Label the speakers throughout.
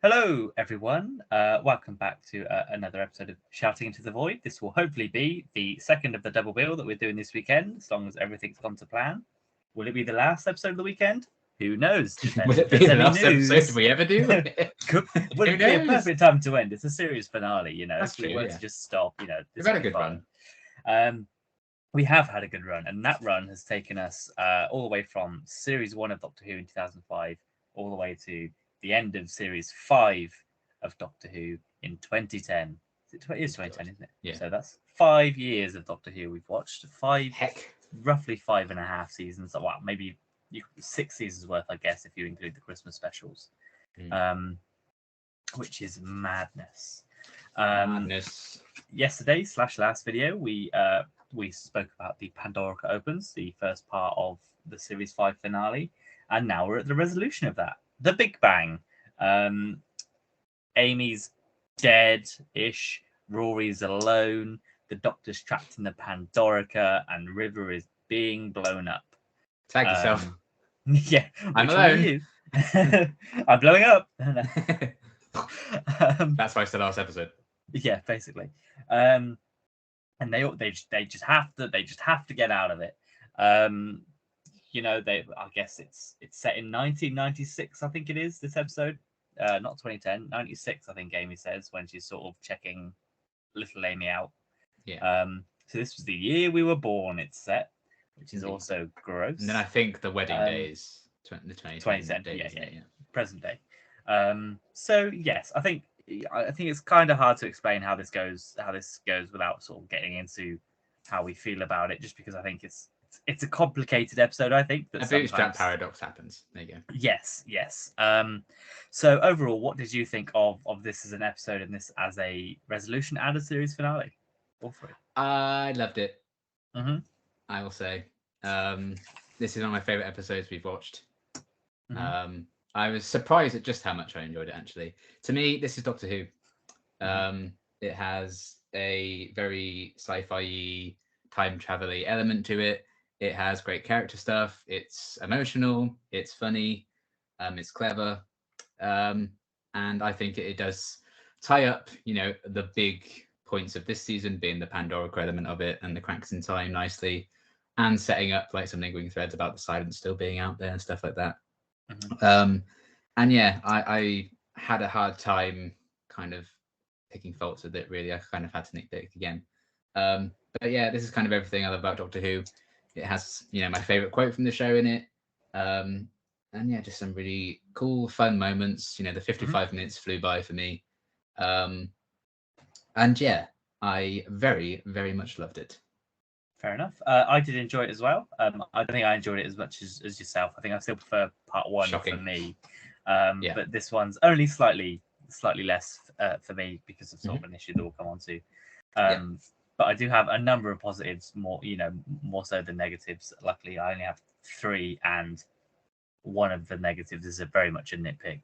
Speaker 1: Hello, everyone. Welcome back to another episode of Shouting into the Void. This will hopefully be the second of the double bill that we're doing this weekend, as long as everything's gone to plan. Will it be the last episode of the weekend? Who knows?
Speaker 2: Will it be the last episode we ever do?
Speaker 1: Would it be a perfect time to end? It's a series finale, you know.
Speaker 2: That's
Speaker 1: if we
Speaker 2: true,
Speaker 1: were
Speaker 2: yeah.
Speaker 1: to just stop, you know.
Speaker 2: We've had a good run.
Speaker 1: We have had a good run, and that run has taken us all the way from Series 1 of Doctor Who in 2005 all the way to the end of Series 5 of Doctor Who in 2010. It is 2010, isn't it?
Speaker 2: Yeah.
Speaker 1: So that's 5 years of Doctor Who we've watched.
Speaker 2: Heck.
Speaker 1: Roughly 5.5 seasons. Well, maybe 6 seasons worth, I guess, if you include the Christmas specials. Which is madness. Yesterday / last video, we spoke about the Pandorica Opens, the first part of the Series 5 finale, and now we're at the resolution of that. The Big Bang. Amy's dead-ish, Rory's alone, the Doctor's trapped in the Pandorica, and River is being blown up.
Speaker 2: Tag yourself.
Speaker 1: Yeah.
Speaker 2: I'm alone.
Speaker 1: I'm blowing up.
Speaker 2: That's why I said last episode.
Speaker 1: Yeah, basically. And they just have to get out of it. I guess it's set in 1996, I think it is, this episode. Not 2010, 96, I think Amy says, when she's sort of checking little Amy out.
Speaker 2: Yeah.
Speaker 1: So this was the year we were born, it's set, which is also gross.
Speaker 2: And then I think the wedding day is the
Speaker 1: 2010
Speaker 2: day.
Speaker 1: Yeah. Present day. So yes, I think it's kind of hard to explain how this goes without sort of getting into how we feel about it, just because I think it's a complicated episode. I think that
Speaker 2: a bootstrap paradox happens. There you go.
Speaker 1: Yes. So overall, what did you think of this as an episode and this as a resolution and a series finale? All three.
Speaker 2: I loved it.
Speaker 1: Mm-hmm.
Speaker 2: I will say, this is one of my favorite episodes we've watched.
Speaker 1: Mm-hmm.
Speaker 2: I was surprised at just how much I enjoyed it. Actually, to me, this is Doctor Who. It has a very sci-fi time travel-y element to it. It has great character stuff. It's emotional. It's funny. It's clever. And I think it does tie up, the big points of this season, being the Pandorica element of it and the cracks in time nicely, and setting up like some lingering threads about the silence still being out there and stuff like that. And yeah, I had a hard time kind of picking faults with it, really. I kind of had to nitpick again. But yeah, this is kind of everything I love about Doctor Who. It has, my favorite quote from the show in it. And yeah, just some really cool, fun moments. The 55 minutes flew by for me. And yeah, I very, very much loved it.
Speaker 1: Fair enough. I did enjoy it as well. I don't think I enjoyed it as much as yourself. I think I still prefer part one.
Speaker 2: Shocking.
Speaker 1: For me.
Speaker 2: Yeah.
Speaker 1: But this one's only slightly less for me because of sort of an issue that we'll come on to. But I do have a number of positives, more so than negatives. Luckily, I only have 3, and one of the negatives is very much a nitpick.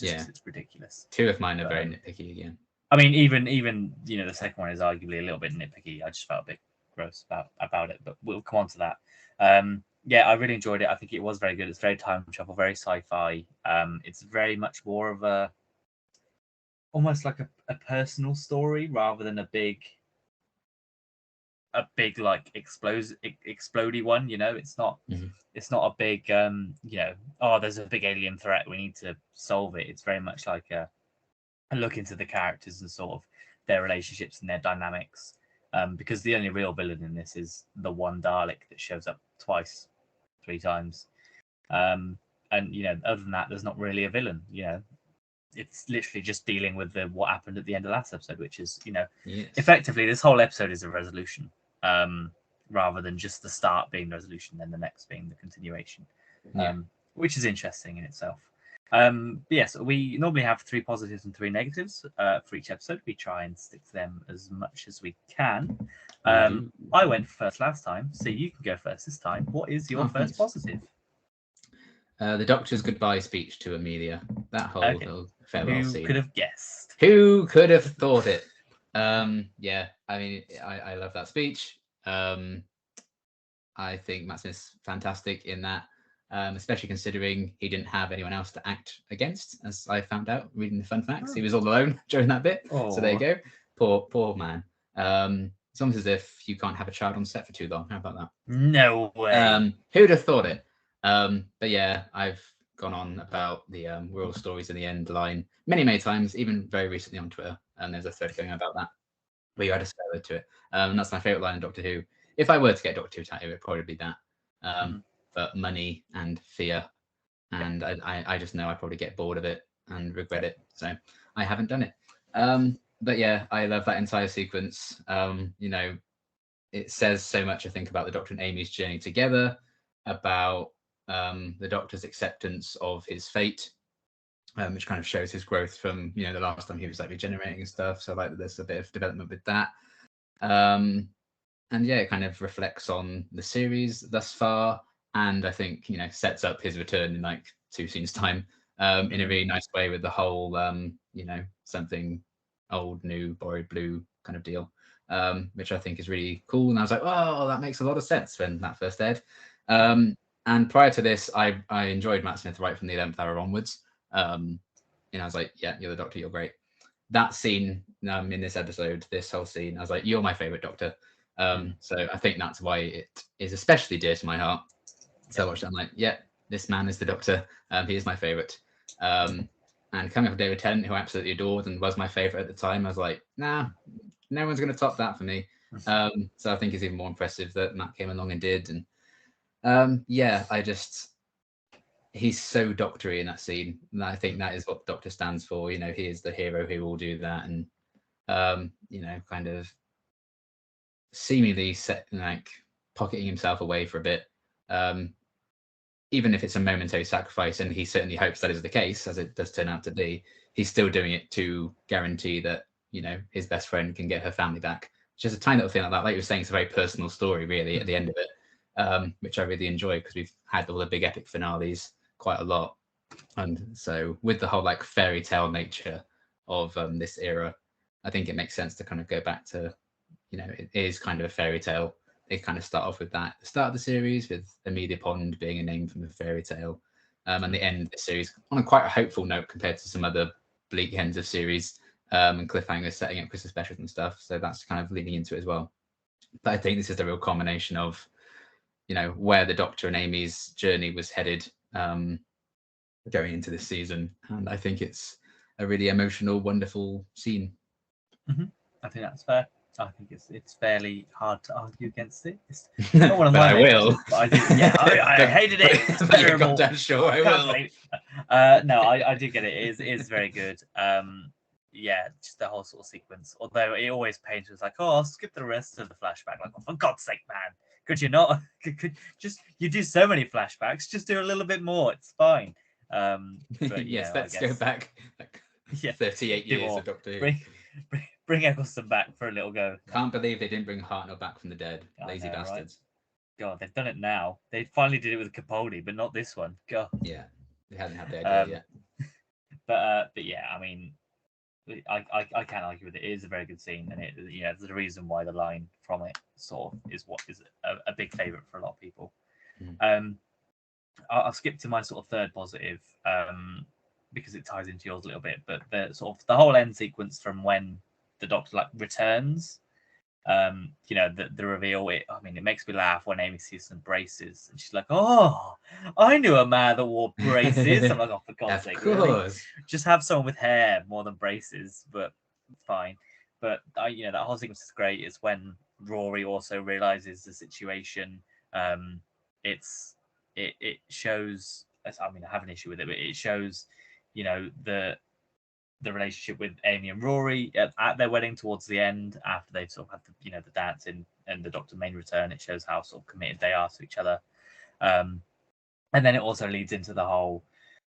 Speaker 1: It's ridiculous.
Speaker 2: 2 of mine are very nitpicky again.
Speaker 1: I mean, even the second one is arguably a little bit nitpicky. I just felt a bit gross about it, but we'll come on to that. I really enjoyed it. I think it was very good. It's very time travel, very sci-fi. It's very much more of almost like a personal story rather than a big like explodey one. It's not it's not a big there's a big alien threat, we need to solve it. It's very much like a look into the characters and sort of their relationships and their dynamics, because the only real villain in this is the one Dalek that shows up 3 times, and other than that, there's not really a villain. It's literally just dealing with what happened at the end of last episode, which is effectively this whole episode is a resolution, rather than just the start being the resolution, then the next being the continuation, which is interesting in itself. Yes, we normally have 3 positives and 3 negatives for each episode. We try and stick to them as much as we can. I went first last time, so you can go first this time. What is your first positive?
Speaker 2: The Doctor's goodbye speech to Amelia. That whole little farewell scene.
Speaker 1: Who could have guessed?
Speaker 2: Who could have thought it? Yeah, I mean, I love that speech. I think Matt Smith's fantastic in that. especially considering he didn't have anyone else to act against, as I found out reading the fun facts. He was all alone during that bit.
Speaker 1: Oh.
Speaker 2: So there you go. Poor man. It's almost as if you can't have a child on set for too long. How about that?
Speaker 1: No way.
Speaker 2: Who'd have thought it? But yeah, I've gone on about the We're All Stories in the End line many times, even very recently on Twitter. And there's a thread going about that where you had a swear to it. And that's my favorite line in Doctor Who. If I were to get Doctor Who tattoo, it'd probably be that. But money and fear. And I just know I probably get bored of it and regret it. So I haven't done it. But yeah, I love that entire sequence. You know, it says so much, I think, about the Doctor and Amy's journey together, about the Doctor's acceptance of his fate, which kind of shows his growth from, you know, the last time he was like regenerating and stuff. So like there's a bit of development with that. And yeah, it kind of reflects on the series thus far. And I think, you know, sets up his return in like 2 scenes time in a really nice way with the whole, you know, something old, new, borrowed blue kind of deal, which I think is really cool. And I was like, oh, that makes a lot of sense when that first aired. And prior to this, I enjoyed Matt Smith right from the 11th hour onwards. And I was like, yeah, you're the Doctor, you're great. That scene in this episode, this whole scene, I was like, you're my favorite Doctor. So I think that's why it is especially dear to my heart. So I watched it, I'm like, yeah, this man is the Doctor. He is my favorite. And coming from David Tennant, who I absolutely adored and was my favorite at the time, I was like, nah, no one's going to top that for me. So I think it's even more impressive that Matt came along and did. And yeah, he's so doctory in that scene. And I think that is what the Doctor stands for. You know, he is the hero who will do that. And, you know, kind of seemingly pocketing himself away for a bit. Even if it's a momentary sacrifice, and he certainly hopes that is the case, as it does turn out to be, he's still doing it to guarantee that, you know, his best friend can get her family back. Just a tiny little thing like that. Like you were saying, it's a very personal story, really, at the end of it, which I really enjoy because we've had all the big epic finales quite a lot. And so with the whole like fairy tale nature of this era, I think it makes sense to kind of go back to, you know, it is kind of a fairy tale. They kind of start off with that at the start of the series, with Amelia Pond being a name from a fairy tale, and the end of the series on a quite a hopeful note compared to some other bleak ends of series and cliffhangers setting up Christmas specials and stuff. So that's kind of leading into it as well. But I think this is the real combination of, you know, where the Doctor and Amy's journey was headed going into this season, and I think it's a really emotional, wonderful scene.
Speaker 1: I think that's fair. I think it's fairly hard to argue against it. It's not one of
Speaker 2: But
Speaker 1: my
Speaker 2: I will.
Speaker 1: But I think, yeah, I hated it. It's terrible.
Speaker 2: Sure, I
Speaker 1: will. No, I do get it. It is very good. Yeah, just the whole sort of sequence. Although it always pains me, it's like, oh, I'll skip the rest of the flashback. Like, oh, for God's sake, man, could you not? Could just, you do so many flashbacks. Just do a little bit more. It's fine. But,
Speaker 2: yes,
Speaker 1: know,
Speaker 2: let's go back like 38 years of Doctor Who.
Speaker 1: Bring Eccleston back for a little go.
Speaker 2: Can't believe they didn't bring Hartnell back from the dead. Lazy bastards.
Speaker 1: Right? God, they've done it now. They finally did it with Capaldi, but not this one. God.
Speaker 2: Yeah, they hadn't had the idea
Speaker 1: yet. But yeah, I mean, I can't argue with it. It is a very good scene, and there's a reason why the line from it sort of is what is a big favourite for a lot of people. I'll skip to my sort of third positive because it ties into yours a little bit. But the whole end sequence from when the Doctor like returns, the reveal. It makes me laugh when Amy sees some braces and she's like, "Oh, I knew a man that wore braces." I'm like, "Oh, for God's sake, really? Just have someone with hair more than braces." But fine. But that whole sequence is great. It's when Rory also realizes the situation. It shows. I have an issue with it, but it shows, the relationship with Amy and Rory at their wedding towards the end, after they've sort of had the dancing and the Doctor main return. It shows how sort of committed they are to each other. And then it also leads into the whole,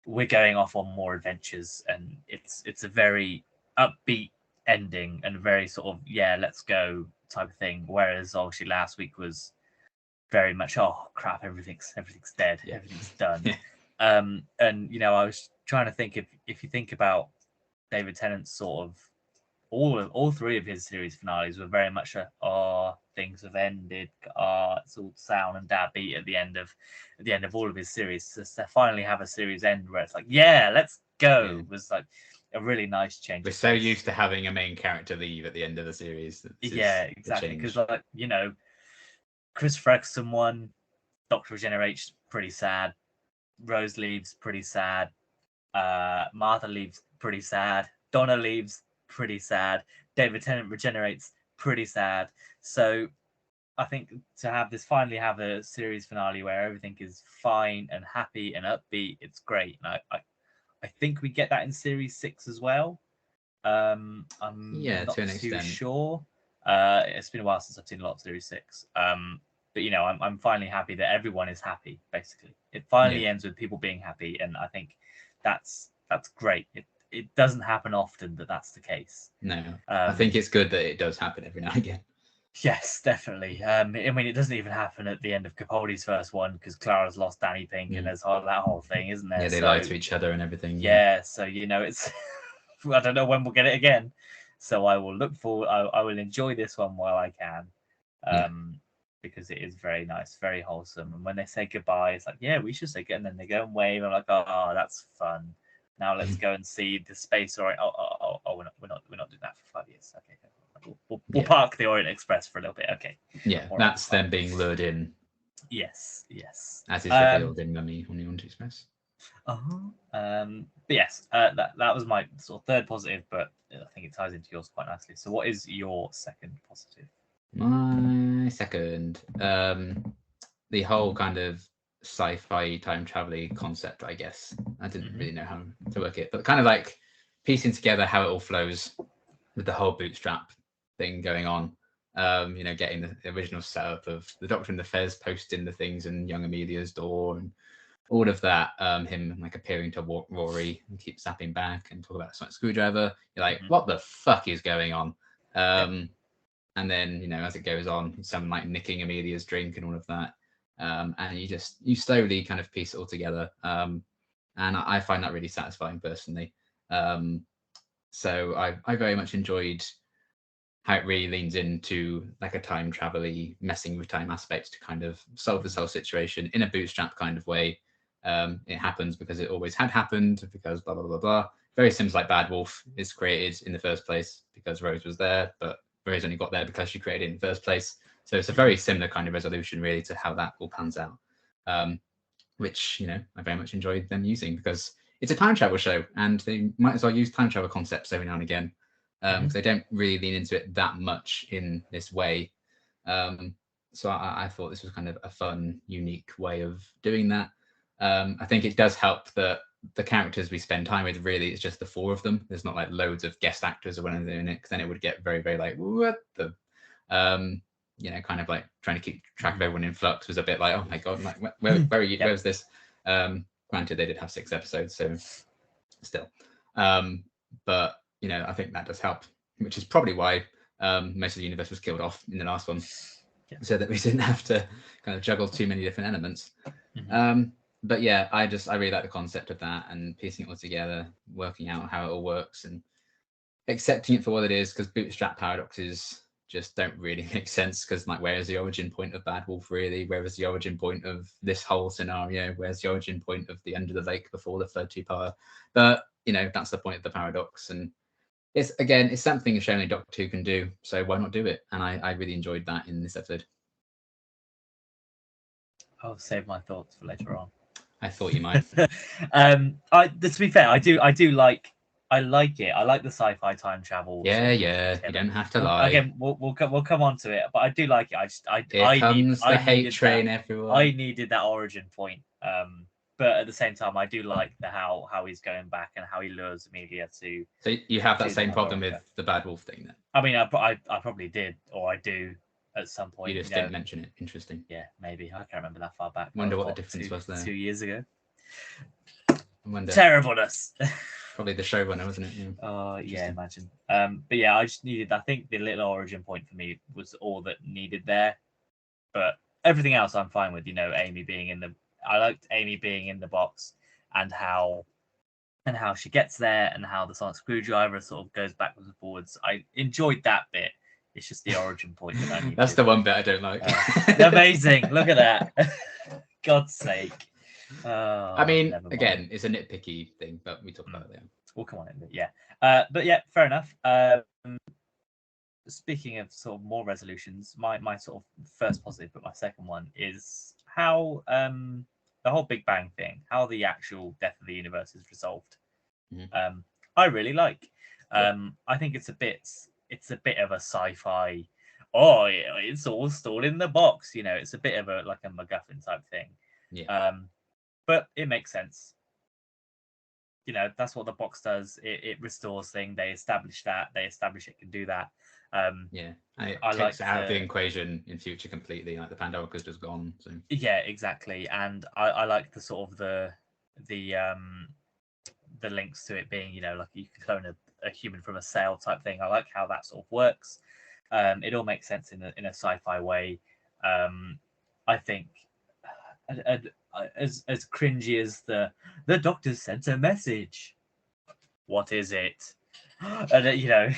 Speaker 1: we're going off on more adventures, and it's a very upbeat ending and very sort of, yeah, let's go type of thing. Whereas obviously last week was very much, oh crap, everything's dead, everything's done. And I was trying to think, if you think about David Tennant's sort of all three of his series finales were very much things have ended, it's all sound and dad beat at the end of all of his series. So to finally have a series end where it's like, yeah, let's go, was like a really nice change.
Speaker 2: We're so used to having a main character leave at the end of the series.
Speaker 1: Yeah, exactly. Because like, you know, Christopher Eccleston won, Doctor regenerates, pretty sad. Rose leaves, pretty sad. Martha leaves, pretty sad. Donna leaves, pretty sad. David Tennant regenerates, pretty sad. So I think to finally have a series finale where everything is fine and happy and upbeat, it's great. And I think we get that in series 6 as well. I'm not
Speaker 2: to an
Speaker 1: too
Speaker 2: extent.
Speaker 1: sure. It's been a while since I've seen a lot of series 6. But you know, I'm finally happy that everyone is happy. Basically, it finally ends with people being happy, and I think that's great. It doesn't happen often that that's the case.
Speaker 2: No, I think it's good that it does happen every now and again.
Speaker 1: Yes, definitely. I mean, it doesn't even happen at the end of Capaldi's first one because Clara's lost Danny Pink, and there's that whole thing, isn't there?
Speaker 2: Yeah, they lie to each other and everything.
Speaker 1: Yeah, so you know, it's I don't know when we'll get it again. So I will look forward. I will enjoy this one while I can, because it is very nice, very wholesome. And when they say goodbye, it's like, yeah, we should say good. And then they go and wave. I'm like, oh, that's fun. Now let's go and see the space. Or we're not doing that for 5 years. Okay, we'll park the Orient Express for a little bit. Okay.
Speaker 2: Yeah,
Speaker 1: All
Speaker 2: that's them being lured in.
Speaker 1: Yes.
Speaker 2: As is revealed in Mummy on the Orient Express.
Speaker 1: But yes, that was my sort of third positive, but I think it ties into yours quite nicely. So what is your second positive?
Speaker 2: My second, the whole kind of sci-fi time travel concept, I guess. I didn't really know how to work it, but kind of like piecing together how it all flows with the whole bootstrap thing going on. You know, getting the original setup of the Doctor and the Fez posting the things in young Amelia's door and all of that, him like appearing to Rory and keep zapping back and talk about the sonic screwdriver. You're like, what the fuck is going on? And then, you know, as it goes on, some like nicking Amelia's drink and all of that. And you slowly kind of piece it all together. And I find that really satisfying personally. So I very much enjoyed how it really leans into like a time travel-y, messing with time aspect to kind of solve this whole situation in a bootstrap kind of way. It happens because it always had happened, because blah, blah, blah, blah. Very similar like Bad Wolf is created in the first place because Rose was there, but Rose only got there because she created it in the first place. So it's a very similar kind of resolution really to how that all pans out, which, you know, I very much enjoyed them using because it's a time travel show and they might as well use time travel concepts every now and again. Because they don't really lean into it that much in this way. So I thought this was kind of a fun, unique way of doing that. I think it does help that the characters we spend time with really it's just the four of them. There's not like loads of guest actors or whatever in it, because then it would get very, very like, what the, you know, kind of like trying to keep track of everyone in flux was a bit like, oh my God, like where are you? Where's this? Granted, they did have 6 episodes, so still. But you know, I think that does help, which is probably why most of the universe was killed off in the last one, so that we didn't have to kind of juggle too many different elements. But yeah, I really like the concept of that and piecing it all together, working out how it all works and accepting it for what it is, because bootstrap paradoxes just don't really make sense, because like, where is the origin point of Bad Wolf really? Where is the origin point of this whole scenario? Where's the origin point of the Under the Lake before the third 2-part? But you know, that's the point of the paradox, and it's something a show like Doctor Who can do, so why not do it? And I really enjoyed that in this episode.
Speaker 1: I'll save my thoughts for later on.
Speaker 2: I thought you might.
Speaker 1: To be fair, I like it. I like the sci-fi time travel.
Speaker 2: Yeah. You don't have to lie.
Speaker 1: Again, we'll come on to it, but I do like it.
Speaker 2: The hate train, everyone.
Speaker 1: I needed that origin point. But at the same time, I do like how he's going back and how he lures Amelia to.
Speaker 2: So you have that same problem with the Bad Wolf thing then?
Speaker 1: I mean, I probably did, or I do at some point.
Speaker 2: You just didn't mention it. Interesting.
Speaker 1: Yeah, maybe. I can't remember that far back.
Speaker 2: Wonder what the difference was there.
Speaker 1: 2 years ago.
Speaker 2: Terribleness. Probably the showrunner, wasn't it?
Speaker 1: Yeah, imagine. But yeah, I just needed. I think the little origin point for me was all that needed there. But everything else, I'm fine with. You know, Amy being in the. I liked Amy being in the box and how and how she gets there, and how the sonic screwdriver sort of goes backwards and forwards. I enjoyed that bit. It's just the origin point that I need.
Speaker 2: That's the one bit I don't like.
Speaker 1: Amazing! Look at that. God's sake.
Speaker 2: I mean, again, it's a nitpicky thing, but we talk about it later.
Speaker 1: We'll come on in, yeah. But yeah, fair enough. Speaking of sort of more resolutions, my sort of first positive, but my second one is how the whole Big Bang thing, how the actual death of the universe is resolved. I really like. I think it's a bit of a sci-fi. Oh, it's all stored in the box. You know, it's a bit of a like a MacGuffin type thing.
Speaker 2: Yeah.
Speaker 1: But it makes sense. You know, that's what the box does. It restores things. They establish that. They establish it can do that.
Speaker 2: Yeah, and it takes out of the equation in future completely. Like the Pandorica's just gone. So
Speaker 1: yeah, exactly. And I like the sort of the links to it being, you know, like you can clone a human from a cell type thing. I like how that sort of works. It all makes sense in a sci-fi way. I think as cringy as the doctor sent a message. What is it? And you know,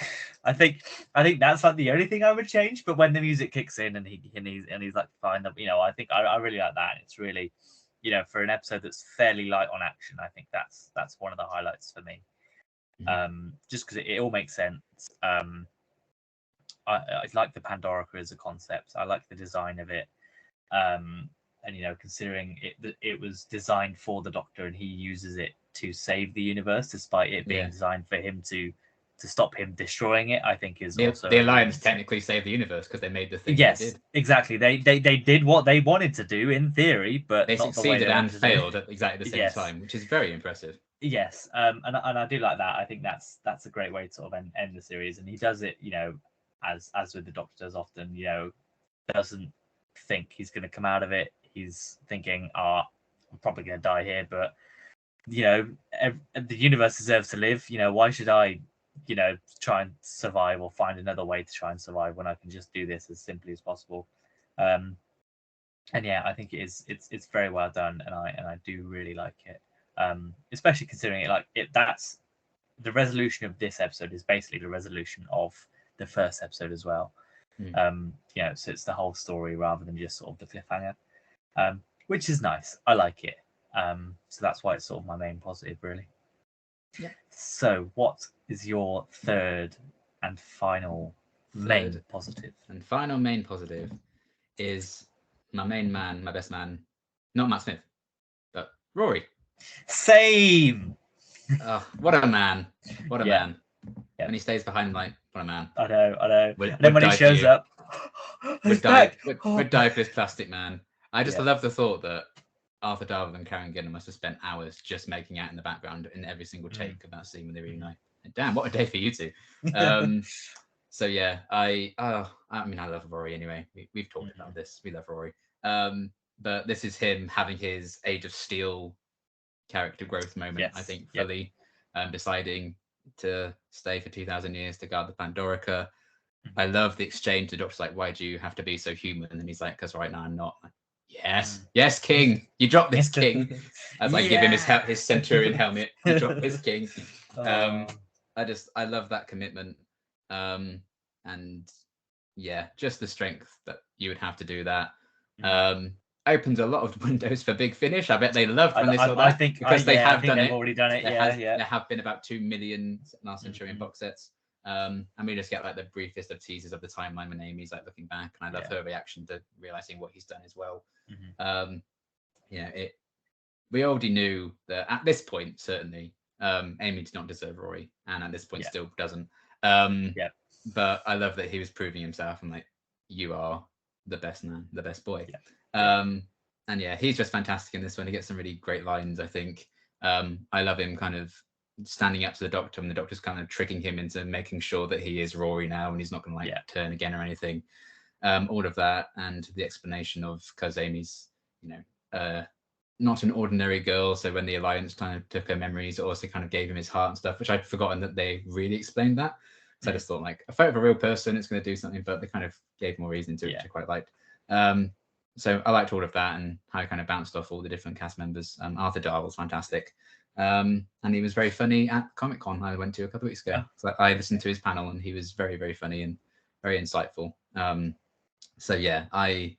Speaker 1: I think that's like the only thing I would change. But when the music kicks in and he's like fine, you know, I think I really like that. It's really, you know, for an episode that's fairly light on action, I think that's one of the highlights for me. Just because it all makes sense. I like the Pandorica as a concept. I like the design of it. And you know, considering it was designed for the Doctor and he uses it to save the universe, despite it being designed for him to stop him destroying it, I think is also
Speaker 2: the Alliance technically saved the universe because they made the thing.
Speaker 1: Yes,
Speaker 2: they did.
Speaker 1: Exactly. They did what they wanted to do in theory, but
Speaker 2: they
Speaker 1: not
Speaker 2: succeeded
Speaker 1: the way they
Speaker 2: and failed at exactly the same time, which is very impressive.
Speaker 1: Yes, and I do like that. I think that's a great way to sort of end the series, and he does it, you know, as with the Doctor does often, you know, doesn't think he's going to come out of it. He's thinking, I'm probably going to die here, but you know, the universe deserves to live. You know, why should I, you know, try and survive or find another way to try and survive when I can just do this as simply as possible? And yeah, I think it's very well done, and I do really like it. Especially considering that's the resolution of this episode is basically the resolution of the first episode as well. You know, so it's the whole story rather than just sort of the cliffhanger, which is nice. I like it. So that's why it's sort of my main positive, really.
Speaker 2: Yeah.
Speaker 1: So what is your third and final main positive?
Speaker 2: And final main positive is my main man, my best man, not Matt Smith, but Rory.
Speaker 1: Same.
Speaker 2: What a man! What a man!
Speaker 1: Yeah.
Speaker 2: And he stays behind, like, what a man!
Speaker 1: I know. And then when he shows up,
Speaker 2: would die for this plastic man. I just love the thought that Arthur Darvill and Karen Gillan must have spent hours just making out in the background in every single take of that scene when they reunite. Damn, what a day for you two. So yeah, I mean, I love Rory anyway. We've talked about this. We love Rory. But this is him having his Age of Steel character growth moment, I think, fully deciding to stay for 2,000 years to guard the Pandorica. I love the exchange. The Doctor's like, why do you have to be so human? And he's like, because right now I'm not. Like, yes, King. You dropped this, King. As I give him his Centurion helmet. You dropped this, King. I love that commitment. And yeah, just the strength that you would have to do that. Opens a lot of windows for Big Finish. I bet they loved when they saw that.
Speaker 1: I think
Speaker 2: because they have done it.
Speaker 1: Already done it.
Speaker 2: There have been about 2 million Last Centurion box sets. And we just get like the briefest of teasers of the timeline when Amy's like looking back, and I love her reaction to realizing what he's done as well. We already knew that at this point, certainly, Amy did not deserve Rory, and at this point still doesn't. But I love that he was proving himself, and like, you are the best man, the best boy. And yeah, he's just fantastic in this one. He gets some really great lines, I think. I love him kind of standing up to the Doctor, and the Doctor's kind of tricking him into making sure that he is Rory now, and he's not going to turn again or anything. All of that, and the explanation of because Amy's, you know, not an ordinary girl. So when the Alliance kind of took her memories, it also kind of gave him his heart and stuff, which I'd forgotten that they really explained that. So I just thought, like, if I have a real person, it's going to do something, but they kind of gave more reason to it, which I quite liked. So I liked all of that, and how I kind of bounced off all the different cast members. Arthur Darvill's fantastic. And he was very funny at Comic-Con I went to a couple of weeks ago. So I listened to his panel, and he was very, very funny and very insightful. So yeah, I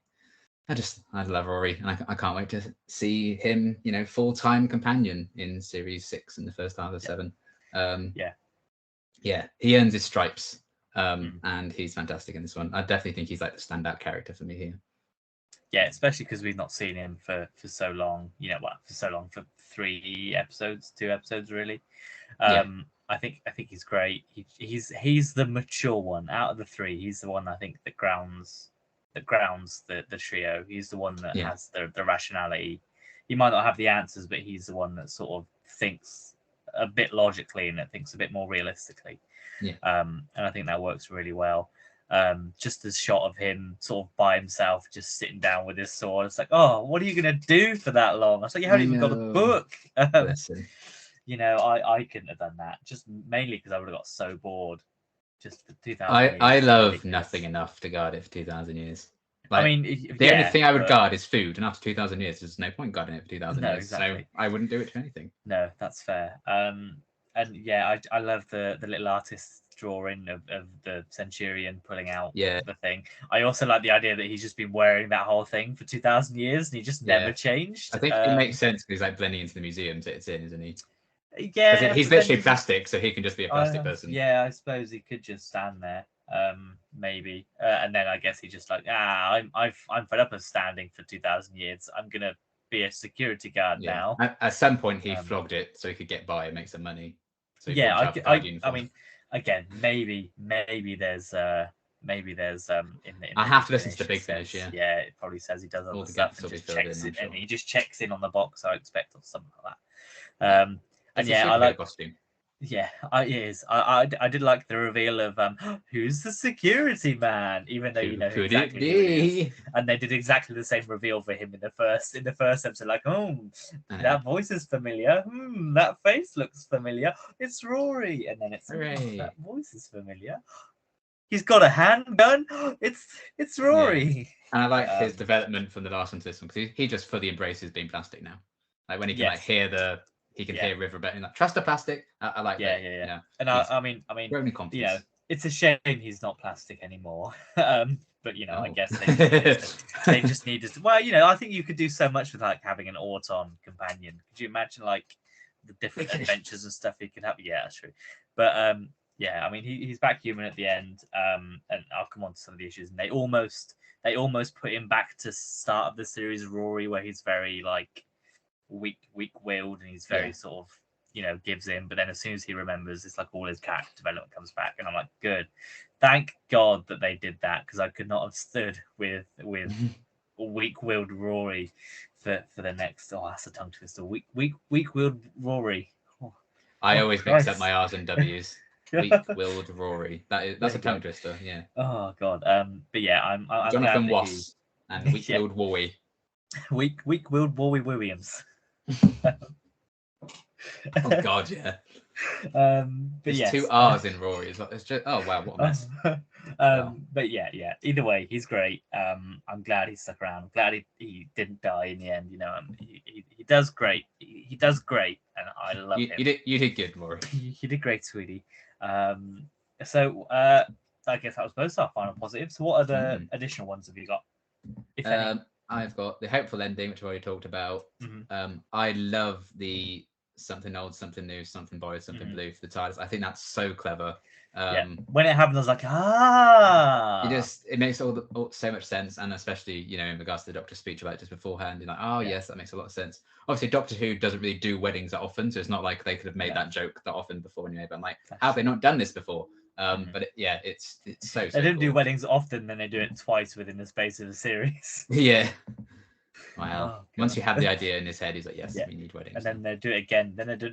Speaker 2: love Rory, and I can't wait to see him, full-time companion in Series 6 in the first half of 7. Yeah, he earns his stripes, and he's fantastic in this one. I definitely think he's like the standout character for me here.
Speaker 1: Yeah, especially because we've not seen him for so long. For 2 episodes really. I think he's great. He's the mature one out of the 3. He's the one I think that grounds the trio. He's the one that has the rationality. He might not have the answers, but he's the one that sort of thinks a bit logically and that thinks a bit more realistically. And I think that works really well. Just this shot of him sort of by himself, just sitting down with his sword. It's like, oh, what are you going to do for that long? I was like, you haven't even got a book. I couldn't have done that, just mainly because I would have got so bored. Just for 2,000 years.
Speaker 2: I love nothing enough to guard it for 2,000 years. Like,
Speaker 1: I mean,
Speaker 2: the only thing I would guard is food, and after 2,000 years, there's no point guarding it for 2,000 years.
Speaker 1: Exactly.
Speaker 2: So I wouldn't do it to anything.
Speaker 1: No, that's fair. And yeah, I love the little artist drawing of the Centurion pulling out the thing. I also like the idea that he's just been wearing that whole thing for 2,000 years and he just never changed.
Speaker 2: I think it makes sense because he's like blending into the museums that it's in, isn't he?
Speaker 1: Yeah,
Speaker 2: he's literally plastic, so he can just be a plastic person.
Speaker 1: Yeah, I suppose he could just stand there, maybe, and then I guess he just like, I'm fed up of standing for 2,000 years. I'm gonna be a security guard now.
Speaker 2: At some point, he flogged it so he could get by and make some money. So
Speaker 1: I mean, again, maybe there's in
Speaker 2: I have to listen to the Big Finish.
Speaker 1: Yeah, it probably says he does other stuff and just checks in, and he just checks in on the box. I expect or something like that. And I like
Speaker 2: costume.
Speaker 1: Yeah, it is. I did like the reveal of who's the security man, even though who exactly who it is. And they did exactly the same reveal for him in the first episode. Like, that voice is familiar. That face looks familiar. It's Rory, and then it's that voice is familiar. He's got a handgun. It's Rory.
Speaker 2: Yeah. And I like his development from the last one to this one because he just fully embraces being plastic now. Like when he can hear He can hear River better. Like, trust the plastic. I like that.
Speaker 1: Yeah. And I mean, it's a shame he's not plastic anymore. But I guess they just needed to. Well, I think you could do so much with like having an Auton companion. Could you imagine like the different adventures and stuff he could have? Yeah, that's true. But I mean, he's back human at the end. And I'll come on to some of the issues. And they almost put him back to start of the series, Rory, where he's very like weak-willed and he's very sort of gives in, but then as soon as he remembers, it's like all his character development comes back, and I'm like, good, thank God that they did that, because I could not have stood with weak-willed Rory for the next that's a tongue twister. Weak-willed Rory.
Speaker 2: I always mix up my R's and W's. Weak-willed Rory. That's a tongue twister. Yeah.
Speaker 1: Oh God. But yeah, I'm
Speaker 2: Jonathan Wass and weak-willed Rory.
Speaker 1: Weak-willed Rory Williams.
Speaker 2: Oh God, yeah.
Speaker 1: But
Speaker 2: there's 2 R's in Rory. It's just wow, what a mess.
Speaker 1: But yeah. Either way, he's great. I'm glad he stuck around. I'm glad he didn't die in the end. He does great. He does great, and I love him.
Speaker 2: You did good, Rory.
Speaker 1: You did great, sweetie. So I guess that was both our final positives. So what other additional ones have you got? If any?
Speaker 2: I've got the hopeful ending, which I already talked about. I love the something old, something new, something borrowed, something blue for the titles. I think that's so clever.
Speaker 1: When it happened, I was like,
Speaker 2: it makes so much sense, and especially in regards to the Doctor's speech about it just beforehand, you're like, yes, that makes a lot of sense. Obviously, Doctor Who doesn't really do weddings that often, so it's not like they could have made that joke that often before anyway. But I'm like, how have they not done this before? But it's so
Speaker 1: they didn't
Speaker 2: cool.
Speaker 1: do weddings often, then they do it twice within the space of a series.
Speaker 2: Yeah. Wow. Once you have the idea in his head, he's like, yes, we need weddings.
Speaker 1: And then they do it again. Then they do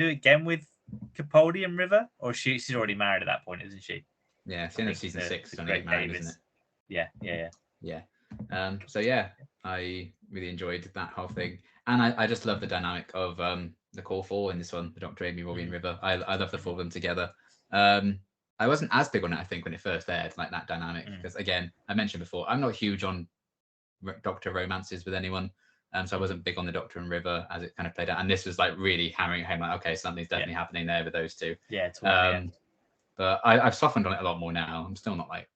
Speaker 1: it again with Capaldi and River, or she's already married at that point, isn't she?
Speaker 2: Yeah, it's the end of season 6 when they get married, isn't it?
Speaker 1: Yeah.
Speaker 2: So yeah, I really enjoyed that whole thing, and I just love the dynamic of the core 4 in this one, the Doctor, Amy, Rory, and River. I love the 4 of them together. I wasn't as big on it, I think, when it first aired, like that dynamic, because again, I mentioned before, I'm not huge on Doctor romances with anyone. So I wasn't big on the Doctor and River as it kind of played out, and this was like really hammering home, like, okay, something's definitely happening there with those two.
Speaker 1: Yeah, towards the end.
Speaker 2: But I've softened on it a lot more now. I'm still not like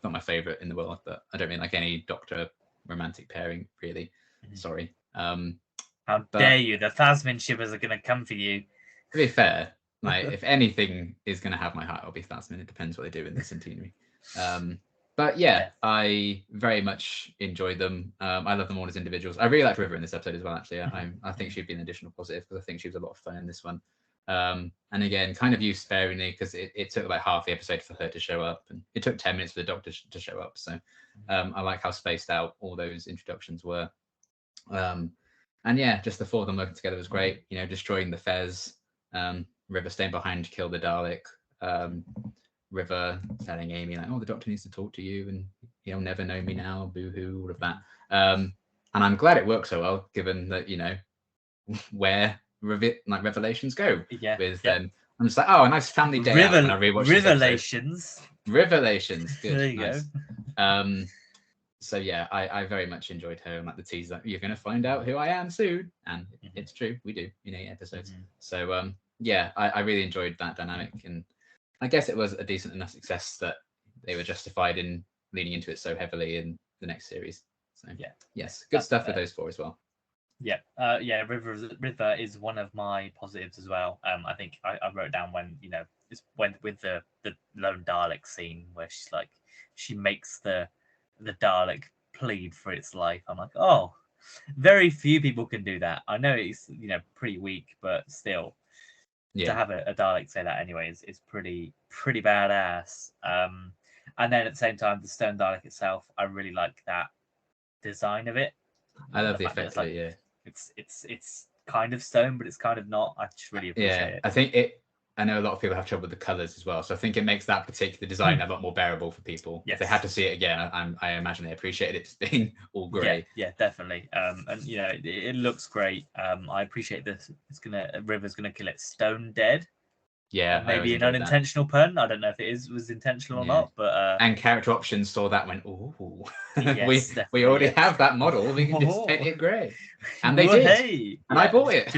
Speaker 2: not my favorite in the world, but I don't mean like any Doctor romantic pairing really. Sorry.
Speaker 1: How dare you? The Phasmin shippers are going to come for you.
Speaker 2: To be fair, like if anything is going to have my heart, it'll be Phasmin. It depends what they do in the centenary. But yeah, I very much enjoyed them. I love them all as individuals. I really liked River in this episode as well, actually. I think she'd be an additional positive because I think she was a lot of fun in this one. And again, kind of used sparingly because it took like half the episode for her to show up, and it took 10 minutes for the Doctor to show up. So I like how spaced out all those introductions were. And yeah, just the four of them working together was great. You know, destroying the Fez, River staying behind to kill the Dalek, River telling Amy like, "Oh, the Doctor needs to talk to you, and he'll never know me now." Boo-hoo, all of that. And I'm glad it worked so well, given that where revelations go with them. I'm just like, oh, a nice family day out when I rewatched Revelations. Good. There you go. So yeah, I very much enjoyed her, and like the tease that you're going to find out who I am soon, and it's true, we do in 8 episodes. So yeah, I really enjoyed that dynamic, and I guess it was a decent enough success that they were justified in leaning into it so heavily in the next series. So yeah, yes, good stuff with those four as well.
Speaker 1: Yeah, River is one of my positives as well. I think I wrote down when it's when with the lone Dalek scene where she makes the Dalek plead for its life. I'm like, oh, very few people can do that. I know it's pretty weak, but still, to have a Dalek say that anyway is pretty badass. And then at the same time, the stone Dalek itself, I really like that design of it.
Speaker 2: I love the effect of it. Yeah,
Speaker 1: it's kind of stone, but it's kind of not. I just really appreciate it.
Speaker 2: I think I know a lot of people have trouble with the colors as well, so I think it makes that particular design a lot more bearable for people. Yes. If they had to see it again, I imagine they appreciated it just being all grey.
Speaker 1: Yeah, definitely. And it looks great. I appreciate this. River's gonna kill it stone dead.
Speaker 2: Yeah,
Speaker 1: maybe an unintentional pun. I don't know if it was intentional or not, but
Speaker 2: and character options saw that went, ooh, yes, we already have that model. We can just paint it grey, and they did. Hey, and I bought it.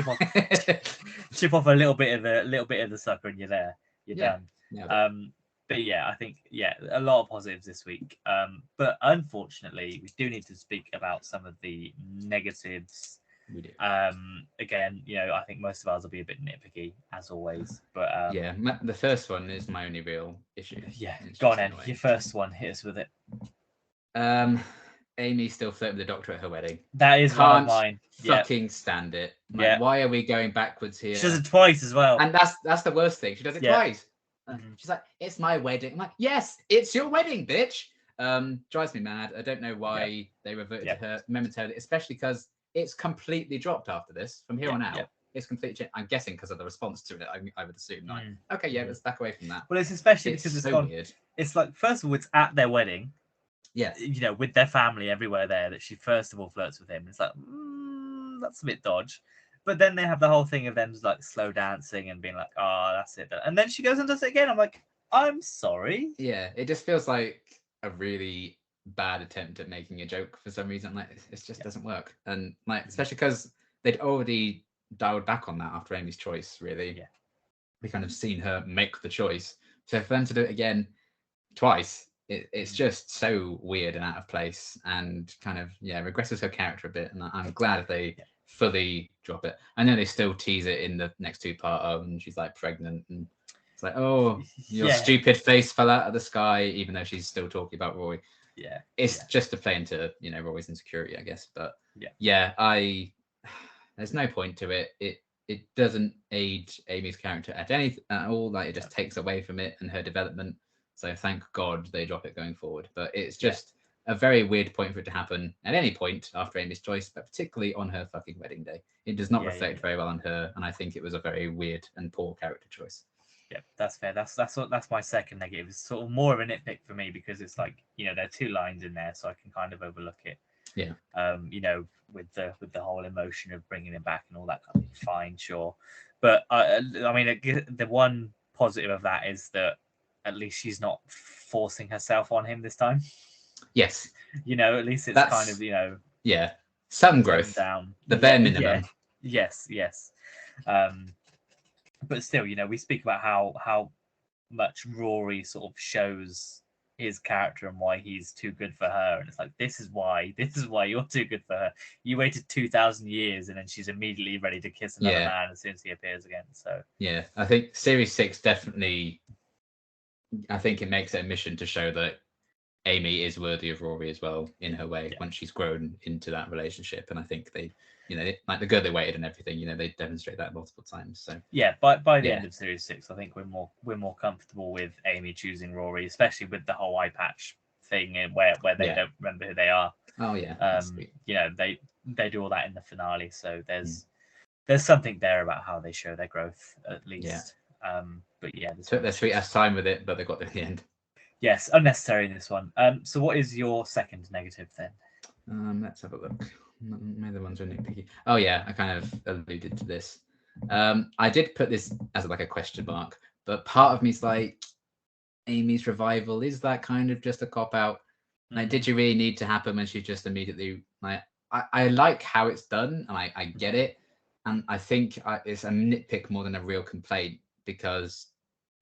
Speaker 1: Chip off a little bit of the sucker, and you're there. You're done. Yeah, but yeah, I think a lot of positives this week. But unfortunately, we do need to speak about some of the negatives.
Speaker 2: We do.
Speaker 1: Again, I think most of ours will be a bit nitpicky as always, but
Speaker 2: the first one is my only real issue.
Speaker 1: Yeah, go on, Ed. Your first one, hit us with it.
Speaker 2: Amy still flirting with the Doctor at her wedding.
Speaker 1: That is one of mine.
Speaker 2: Fucking stand it. Like, why are we going backwards here?
Speaker 1: She does it twice as well,
Speaker 2: and that's the worst thing. She does it twice. She's like, "It's my wedding." I'm like, "Yes, it's your wedding, bitch." Drives me mad. I don't know why they reverted to her momentarily, especially because it's completely dropped after this. From here on out, it's completely changed. I'm guessing because of the response to it. I would assume. Like, okay, let's back away from that.
Speaker 1: Well, it's especially because it's so weird. It's like, first of all, it's at their wedding.
Speaker 2: Yeah.
Speaker 1: With their family everywhere there, that she first of all flirts with him. It's like, that's a bit dodge. But then they have the whole thing of them like slow dancing and being like, oh, that's it. And then she goes and does it again. I'm like, I'm sorry.
Speaker 2: Yeah, it just feels like a really bad attempt at making a joke for some reason. Like, it just doesn't work. And like, especially because they'd already dialed back on that after Amy's choice, really.
Speaker 1: Yeah.
Speaker 2: We kind of seen her make the choice. So for them to do it again twice, it's just so weird and out of place, and kind of regresses her character a bit. And I'm glad if they fully drop it. I know they still tease it in the next two-part, and she's like pregnant, and it's like, oh, your stupid face fell out of the sky, even though she's still talking about Roy.
Speaker 1: Yeah,
Speaker 2: it's just to play into Roy's insecurity, I guess. But there's no point to it. It doesn't aid Amy's character at all. Like, it just takes away from it and her development. So thank God they drop it going forward. But it's just a very weird point for it to happen at any point after Amy's choice, but particularly on her fucking wedding day. It does not reflect very well on her, and I think it was a very weird and poor character choice.
Speaker 1: Yeah, that's fair. That's my second negative. It's sort of more of a nitpick for me because it's like, there are 2 lines in there, so I can kind of overlook it.
Speaker 2: Yeah.
Speaker 1: With the whole emotion of bringing him back and all that kind of fine, sure. But I mean, the one positive of that is that at least she's not forcing herself on him this time.
Speaker 2: Yes.
Speaker 1: At least it's kind of,
Speaker 2: Yeah. some growth
Speaker 1: down.
Speaker 2: the bare minimum.
Speaker 1: Yes. But still, you know, we speak about how much Rory sort of shows his character and why he's too good for her, and it's like, this is why you're too good for her. You waited 2,000 years, and then she's immediately ready to kiss another man as soon as he appears again. So
Speaker 2: yeah, I think series 6 definitely, I think it makes it a mission to show that Amy is worthy of Rory as well in her way once she's grown into that relationship. And I think they, you know, like the girl they waited and everything, you know, they demonstrate that multiple times. So
Speaker 1: yeah, by the end of series 6, I think we're more comfortable with Amy choosing Rory, especially with the whole eye patch thing where they don't remember who they are.
Speaker 2: Oh yeah.
Speaker 1: You know, they do all that in the finale, so there's something there about how they show their growth at least. But yeah,
Speaker 2: took their sweet ass time with it, but they got to the end.
Speaker 1: Yes, unnecessary in this one. So what is your second negative then?
Speaker 2: Let's have a look. Maybe the ones are nitpicky. Oh yeah, I kind of alluded to this. I did put this as like a question mark, but part of me is like, Amy's revival, is that kind of just a cop out? Like, did you really need to happen when she just immediately like? I like how it's done, and I get it, and I think it's a nitpick more than a real complaint, because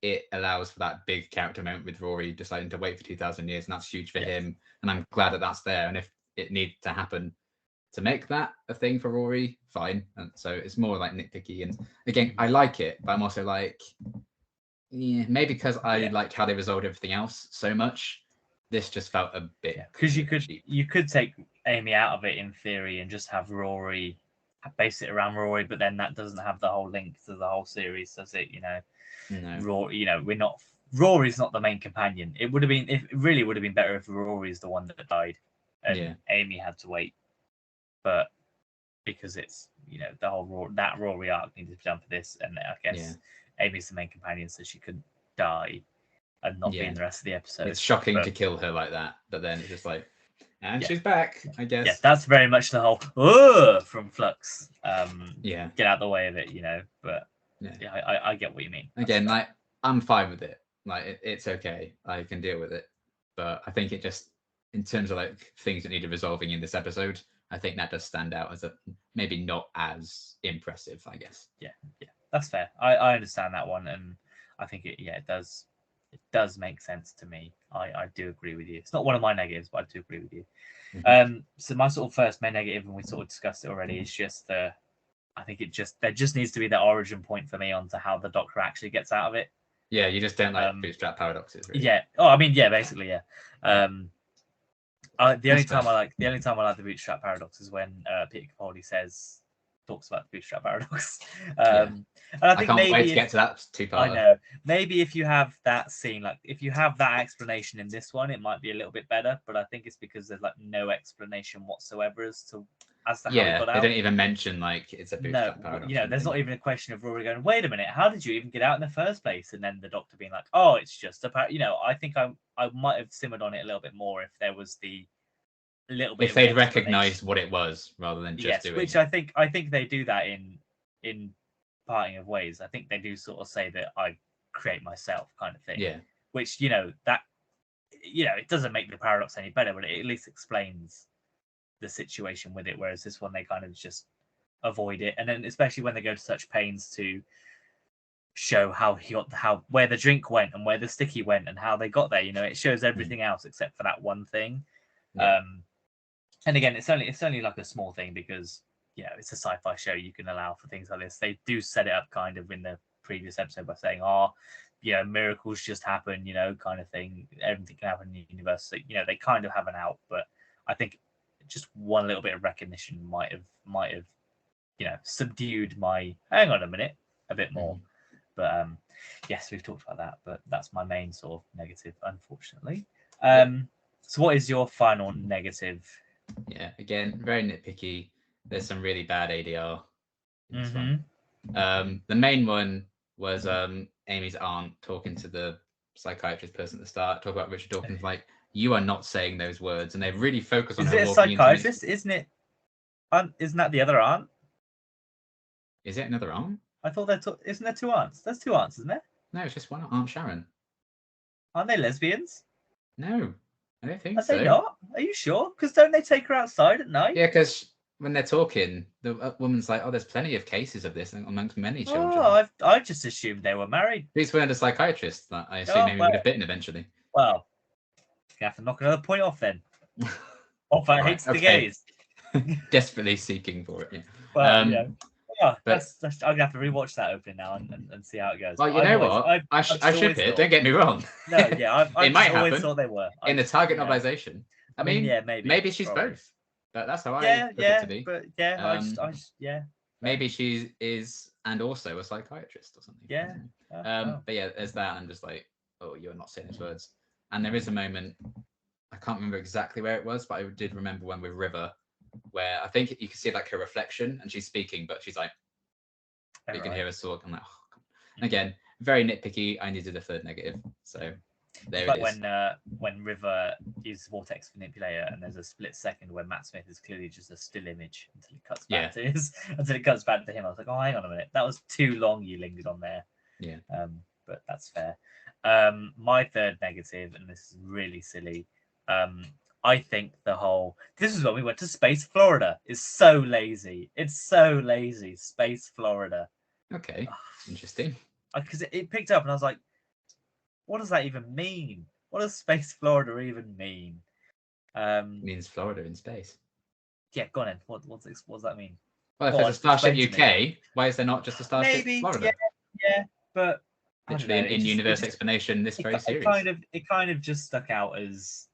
Speaker 2: it allows for that big character moment with Rory deciding to wait for 2,000 years, and that's huge for him. And I'm glad that that's there. And if it needs to happen to make that a thing for Rory, fine. And so it's more like nitpicky. And again, I like it, but I'm also like, yeah, maybe because I liked how they resolved everything else so much, this just felt a bit.
Speaker 1: Because you could take Amy out of it in theory and just have Rory, base it around Rory, but then that doesn't have the whole link to the whole series, does it? You know.
Speaker 2: No.
Speaker 1: Rory, you know, Rory's not the main companion. It really would have been better if Rory's the one that died and Amy had to wait. But because it's, you know, the whole Rory arc needed to be done for this, and I guess Amy's the main companion, so she couldn't die and not be in the rest of the episode.
Speaker 2: It's shocking to kill her like that, but then it's just like, and she's back, I guess.
Speaker 1: Yeah, that's very much the whole from Flux. Get out of the way of it, you know. But I get what you mean.
Speaker 2: Again, like, I'm fine with it. Like, it's okay. I can deal with it. But I think it just, in terms of like things that needed resolving in this episode, I think that does stand out as maybe not as impressive, I guess.
Speaker 1: Yeah, that's fair. I understand that one, and I think it does make sense to me. I do agree with you. It's not one of my negatives, but I do agree with you. So my sort of first main negative, and we sort of discussed it already, is just I think there just needs to be that origin point for me onto how the Doctor actually gets out of it.
Speaker 2: Yeah, you just don't like bootstrap paradoxes, really.
Speaker 1: Yeah. Oh, I mean, basically, yeah. The only time I like the bootstrap paradox is when Peter Capaldi talks about the bootstrap paradox. And I think
Speaker 2: can't wait to get to that two-parter.
Speaker 1: I know. Maybe if you have that scene, like if you have that explanation in this one, it might be a little bit better. But I think it's because there's like no explanation whatsoever as to how he got out.
Speaker 2: They don't even mention like it's a bootstrap paradox.
Speaker 1: You know, there's not even a question of Rory going, wait a minute, how did you even get out in the first place? And then the Doctor being like, oh, it's just you know, I think I might have simmered on it a little bit more if there was the little bit.
Speaker 2: If they'd recognised what it was rather than just doing.
Speaker 1: Which I think they do that in Parting of Ways. I think they do sort of say that I create myself kind of thing.
Speaker 2: Yeah.
Speaker 1: Which, you know, that, you know, it doesn't make the paradox any better, but it at least explains the situation with it. Whereas this one, they kind of just avoid it. And then especially when they go to such pains to show how where the drink went and where the sticky went and how they got there, you know, it shows everything else except for that one thing. Yeah. And again, it's only like a small thing because, you know, it's a sci-fi show. You can allow for things like this. They do set it up kind of in the previous episode by saying, oh, you know, miracles just happen, you know, kind of thing. Everything can happen in the universe. So, you know, they kind of have an out, but I think just one little bit of recognition might have, you know, subdued my hang on a minute a bit more. But yes, we've talked about that, but that's my main sort of negative, unfortunately. So what is your final negative?
Speaker 2: Yeah, again, very nitpicky. There's some really bad ADR in this one. The main one was Amy's aunt talking to the psychiatrist person at the start, talk about Richard Dawkins, like, you are not saying those words, and they really focus on.
Speaker 1: Is it a psychiatrist? Isn't it? Isn't that the other aunt?
Speaker 2: Is it another aunt?
Speaker 1: I thought isn't there two aunts? There's two aunts, isn't there?
Speaker 2: No, it's just one, Aunt Sharon.
Speaker 1: Aren't they lesbians?
Speaker 2: No, I don't think
Speaker 1: so.
Speaker 2: Are
Speaker 1: they not? Are you sure? Because don't they take her outside at night?
Speaker 2: Yeah, because when they're talking, the woman's like, "Oh, there's plenty of cases of this amongst many children."
Speaker 1: Oh, I just assumed they were married.
Speaker 2: He's one of the psychiatrists that I assume maybe would have bitten eventually.
Speaker 1: Well, you have to knock another point off then. Offer
Speaker 2: Right,
Speaker 1: hates the gays.
Speaker 2: Desperately seeking for it. Yeah.
Speaker 1: Well, yeah,
Speaker 2: but
Speaker 1: I'm gonna have to rewatch that opening now and see how it goes.
Speaker 2: well, you know what? I ship it. Don't get me wrong.
Speaker 1: No, yeah, I've
Speaker 2: might
Speaker 1: always
Speaker 2: happen
Speaker 1: thought they were
Speaker 2: in the target novelization. I mean,
Speaker 1: yeah,
Speaker 2: maybe she's
Speaker 1: probably.
Speaker 2: both. That's how I look it to be.
Speaker 1: But yeah, yeah.
Speaker 2: Maybe she is, and also a psychiatrist or something.
Speaker 1: Yeah.
Speaker 2: But yeah, there's that. I'm just like, oh, you're not saying his words. And there is a moment, I can't remember exactly where it was, but I did remember one with River, where I think you can see like her reflection, and she's speaking, but she's like, you can hear her talk. I'm like, oh, come on. Again, very nitpicky. I needed a third negative, so there it is.
Speaker 1: When River uses Vortex Manipulator, and there's a split second where Matt Smith is clearly just a still image until it cuts back to him. I was like, oh, hang on a minute, that was too long. You lingered on there.
Speaker 2: Yeah.
Speaker 1: But that's fair. My third negative, and this is really silly. I think this is when we went to Space Florida is so lazy. It's so lazy. Space Florida.
Speaker 2: Okay, interesting.
Speaker 1: Because it picked up, and I was like, what does that even mean? What does Space Florida even mean?
Speaker 2: It means Florida in space.
Speaker 1: Yeah, go on then. What does that mean?
Speaker 2: Well, if there's a Starship UK, why is there not just a Starship Florida?
Speaker 1: Yeah, but
Speaker 2: literally an in-universe explanation. This very series.
Speaker 1: It kind of just stuck out as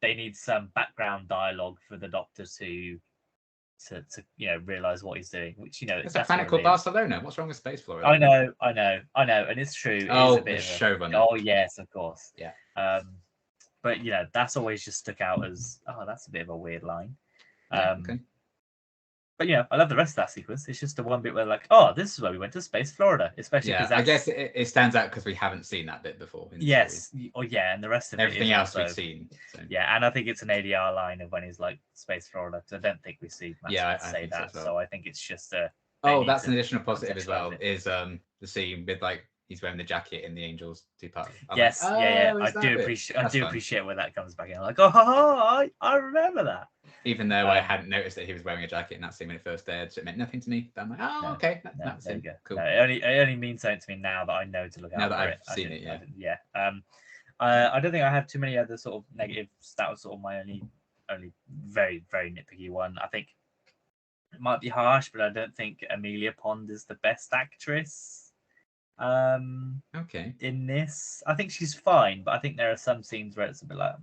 Speaker 1: they need some background dialogue for the Doctor to realize what he's doing. Which
Speaker 2: it's a planet called Barcelona. What's wrong with Space Florida?
Speaker 1: I know, and it's true.
Speaker 2: Oh,
Speaker 1: it is
Speaker 2: the showrunner.
Speaker 1: Oh yes, of course.
Speaker 2: Yeah.
Speaker 1: But that's always just stuck out as that's a bit of a weird line.
Speaker 2: Okay.
Speaker 1: But I love the rest of that sequence. It's just the one bit where like, oh, this is where we went to Space Florida, especially because
Speaker 2: I guess it stands out because we haven't seen that bit before.
Speaker 1: Yes, and the rest of
Speaker 2: everything
Speaker 1: it
Speaker 2: else we've seen. So.
Speaker 1: Yeah, and I think it's an ADR line of when he's like Space Florida. Because I don't think we see Matt say that, so I think it's just a.
Speaker 2: Oh, that's an additional positive as well. Is the scene with like he's wearing the jacket in the Angels 2-part.
Speaker 1: Yes, I do appreciate where that comes back in. I'm like, I remember that.
Speaker 2: Even though I hadn't noticed that he was wearing a jacket in that scene when it first aired, so it meant nothing to me. But I'm like, okay, that's
Speaker 1: there you go.
Speaker 2: Cool.
Speaker 1: No, it only means something to me now that I know to look out. Now that
Speaker 2: I've seen it,
Speaker 1: yeah. I don't think I have too many other sort of negatives. That was sort of my only very, very nitpicky one. I think it might be harsh, but I don't think Amelia Pond is the best actress.
Speaker 2: Okay.
Speaker 1: In this, I think she's fine, but I think there are some scenes where it's a bit like.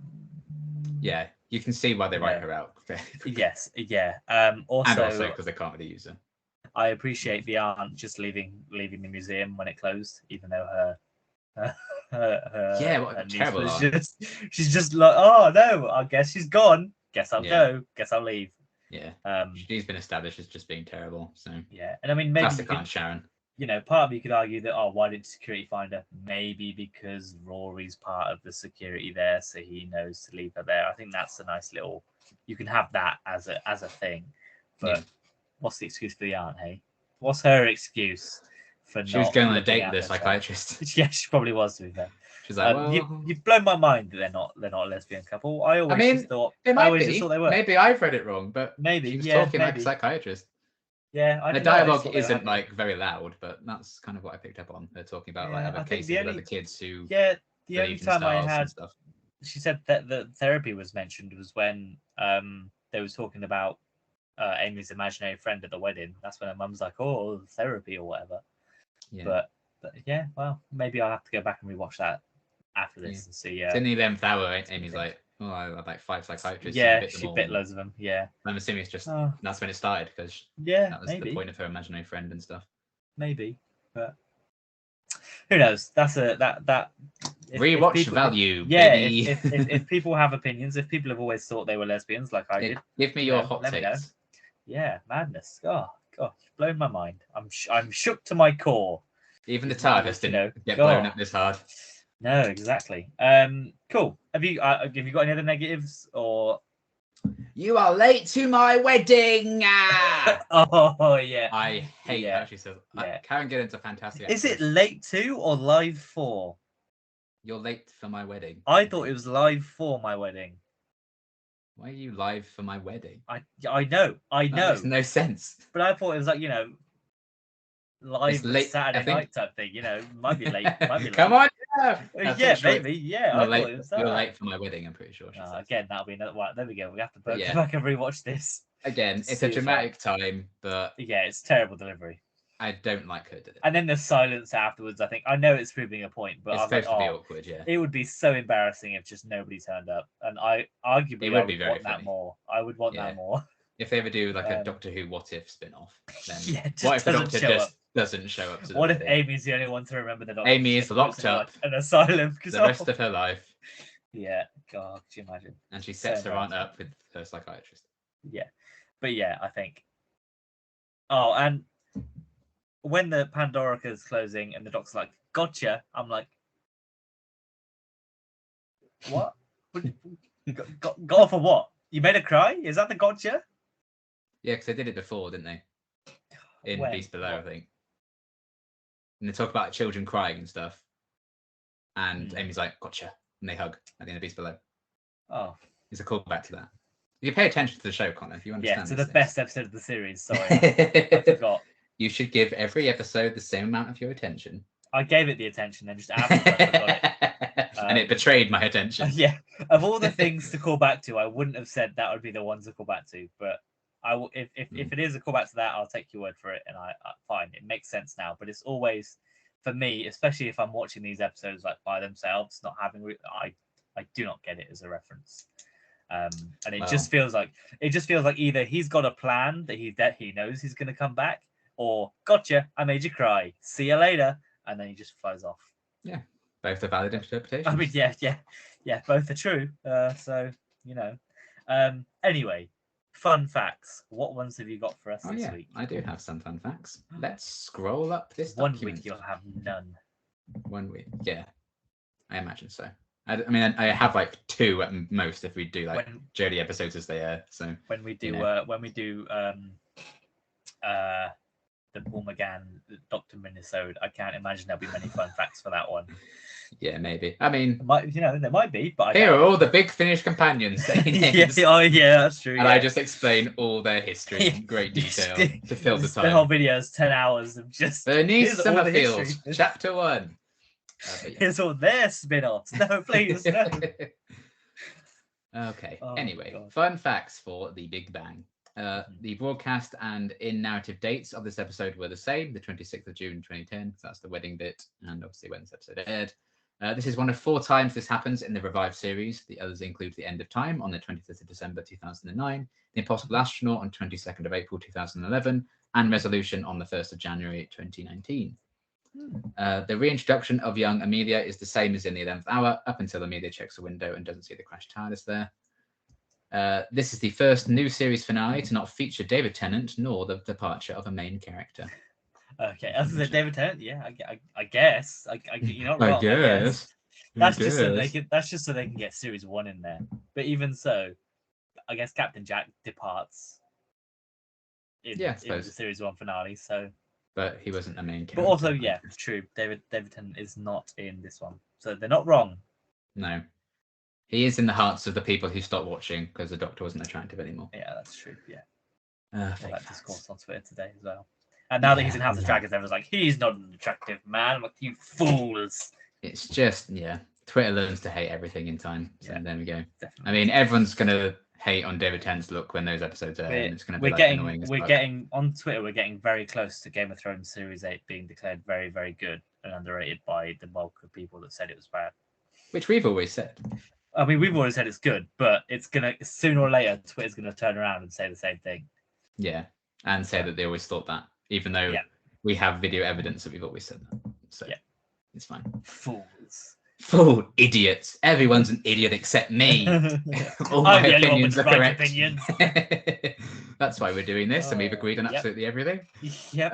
Speaker 2: Yeah, you can see why they write her out.
Speaker 1: Yes, yeah.
Speaker 2: Also because they can't really use her.
Speaker 1: I appreciate the aunt just leaving the museum when it closed, even though what a terrible aunt. She's just like, oh no, I guess she's gone. Guess I'll go. Guess I'll leave.
Speaker 2: Yeah. She's been established as just being terrible. So
Speaker 1: yeah, and I mean maybe
Speaker 2: classic Aunt Sharon.
Speaker 1: Part of me could argue that, why did security find her? Maybe because Rory's part of the security there, so he knows to leave her there. I think that's a nice little. You can have that as a thing, but what's the excuse for the aunt? Hey, what's her excuse for?
Speaker 2: She was going on a date with a psychiatrist.
Speaker 1: Yeah, she probably was. To be fair,
Speaker 2: she's like,
Speaker 1: you've blown my mind that they're not a lesbian couple. I always thought they were.
Speaker 2: Maybe I've read it wrong, but
Speaker 1: maybe
Speaker 2: she was talking like a psychiatrist.
Speaker 1: Yeah,
Speaker 2: the dialogue isn't like very loud, but that's kind of what I picked up on. They're talking about like other cases with other kids who
Speaker 1: the only time I had stuff. She said that the therapy was mentioned was when they was talking about Amy's imaginary friend at the wedding. That's when her mum's like, oh, therapy or whatever. Yeah. But yeah, well, maybe I'll have to go back and rewatch that after this and see.
Speaker 2: It's in the 11th hour. Amy's like, oh, I have like 5 psychiatrists.
Speaker 1: Yeah, she bit loads of them. Yeah.
Speaker 2: I'm assuming it's just that's when it started because that was the point of her imaginary friend and stuff.
Speaker 1: Maybe, but who knows? That's that.
Speaker 2: Rewatch value.
Speaker 1: Yeah, if people have opinions, if people have always thought they were lesbians like I did,
Speaker 2: give me your hot takes.
Speaker 1: Yeah, madness. God, you've blown my mind. I'm shook to my core.
Speaker 2: Even the TARDIS didn't get blown up this hard.
Speaker 1: No, exactly. Cool. Have you got any other negatives or?
Speaker 2: You are late to my wedding.
Speaker 1: Oh yeah.
Speaker 2: I hate how she says. Yeah. Karen Gillan's a fantastic.
Speaker 1: Is it late to or live for?
Speaker 2: You're late for my wedding.
Speaker 1: I thought it was live for my wedding.
Speaker 2: Why are you live for my wedding?
Speaker 1: I know.
Speaker 2: That makes no sense.
Speaker 1: But I thought it was like, live
Speaker 2: late,
Speaker 1: Saturday night type thing. Might be late. Might be late.
Speaker 2: Come on,
Speaker 1: yeah, maybe. Yeah, I thought it was that.
Speaker 2: You're late for my wedding. I'm pretty sure.
Speaker 1: Again, that'll be another. Well, there we go. We have to go
Speaker 2: Yeah.
Speaker 1: back and rewatch this.
Speaker 2: Again, it's a dramatic time, but
Speaker 1: yeah, it's terrible delivery.
Speaker 2: I don't like her delivery.
Speaker 1: And then the silence afterwards. I think I know it's proving a point, but
Speaker 2: it's supposed to be awkward. Yeah,
Speaker 1: it would be so embarrassing if just nobody turned up, and I arguably I would want that more. I would want that more.
Speaker 2: If they ever do like a Doctor Who What If spin-off, then
Speaker 1: what if the
Speaker 2: Doctor just doesn't show up?
Speaker 1: What if Amy's the only one to remember the Doctor?
Speaker 2: Amy is locked up
Speaker 1: in asylum for
Speaker 2: the rest of her life.
Speaker 1: Yeah, God, could you imagine?
Speaker 2: And she sets her aunt up with her psychiatrist.
Speaker 1: Yeah, but yeah, I think. Oh, and when the Pandorica is closing and the Doctor's like, "Gotcha," I'm like, "What? got off for what? You made her cry? Is that the gotcha?"
Speaker 2: Yeah, because they did it before, didn't they? In Beast Below, I think. And they talk about children crying and stuff. And Amy's like, "Gotcha," and they hug at the end of Beast Below.
Speaker 1: Oh,
Speaker 2: it's a callback to that. You pay attention to the show, Connor, if you understand.
Speaker 1: Yeah, to the best episode of the series. Sorry, I forgot.
Speaker 2: You should give every episode the same amount of your attention.
Speaker 1: I gave it the attention, and just after I forgot it.
Speaker 2: And it betrayed my attention.
Speaker 1: Yeah, of all the things to call back to, I wouldn't have said that would be the ones to call back to. But I will, if it is a callback to that, I'll take your word for it, and I fine. It makes sense now. But it's always, for me, especially if I'm watching these episodes like by themselves, not having I do not get it as a reference. And it just feels like either he's got a plan that he knows he's going to come back, or gotcha, I made you cry. See you later, and then he just flies off.
Speaker 2: Yeah, both are valid interpretations.
Speaker 1: I mean, yeah, both are true. So anyway, fun facts. What ones have you got for us this week?
Speaker 2: I do have some fun facts. Let's scroll up this.
Speaker 1: 1 week you'll have none.
Speaker 2: 1 week, yeah, I imagine so. I mean, I have like 2 at most if we do like Jodie episodes as they are. So
Speaker 1: when we do the Paul McGann Dr. Minnesota, I can't imagine there'll be many fun facts for that one.
Speaker 2: Yeah, maybe. I mean,
Speaker 1: there might be, but
Speaker 2: here are all the big Finnish companions.
Speaker 1: Yeah, that's true.
Speaker 2: And I just explain all their history in great detail to fill the time.
Speaker 1: The whole video is 10 hours of just
Speaker 2: Bernice Summerfield, Chapter 1.
Speaker 1: Here's all their spin-offs. No, please. No.
Speaker 2: Okay. Anyway, fun facts for The Big Bang. The broadcast and in-narrative dates of this episode were the same, the 26th of June 2010. So that's the wedding bit, and obviously when this episode aired. This is one of 4 times this happens in the revived series. The others include The End of Time on the 25th of December 2009, The Impossible Astronaut on 22nd of April 2011, and Resolution on the 1st of January 2019. The reintroduction of young Amelia is the same as in the 11th hour, up until Amelia checks the window and doesn't see the crashed TARDIS there. This is the first new series finale to not feature David Tennant nor the departure of a main character.
Speaker 1: Okay, other than David Tennant, yeah, I guess. You're not wrong. I guess. That's just so they can get series 1 in there. But even so, I guess Captain Jack departs in the series 1 finale. So.
Speaker 2: But he wasn't a main character.
Speaker 1: But also, yeah, true. David Tennant is not in this one, so they're not wrong.
Speaker 2: No, he is in the hearts of the people who stopped watching because the Doctor wasn't attractive anymore.
Speaker 1: Yeah, that's true. Yeah, that discourse on Twitter today as well. And now that he's in House of Dragons, everyone's like, he's not an attractive man. I'm like, you fools.
Speaker 2: It's just Twitter learns to hate everything in time. So there we go.
Speaker 1: Definitely.
Speaker 2: I mean, everyone's gonna hate on David Tennant's look when those episodes are. It's going to be annoying.
Speaker 1: We're getting on Twitter. We're getting very close to Game of Thrones Series 8 being declared very, very good and underrated by the bulk of people that said it was bad.
Speaker 2: Which we've always said.
Speaker 1: I mean, we've always said it's good, but it's gonna sooner or later Twitter's gonna turn around and say the same thing.
Speaker 2: Yeah, and say that they always thought that, even though we have video evidence that we've always said that. So it's fine.
Speaker 1: Fools.
Speaker 2: Fool, idiots. Everyone's an idiot except me. All my opinions are correct. That's why we're doing this, and we've agreed on absolutely everything.
Speaker 1: Yep.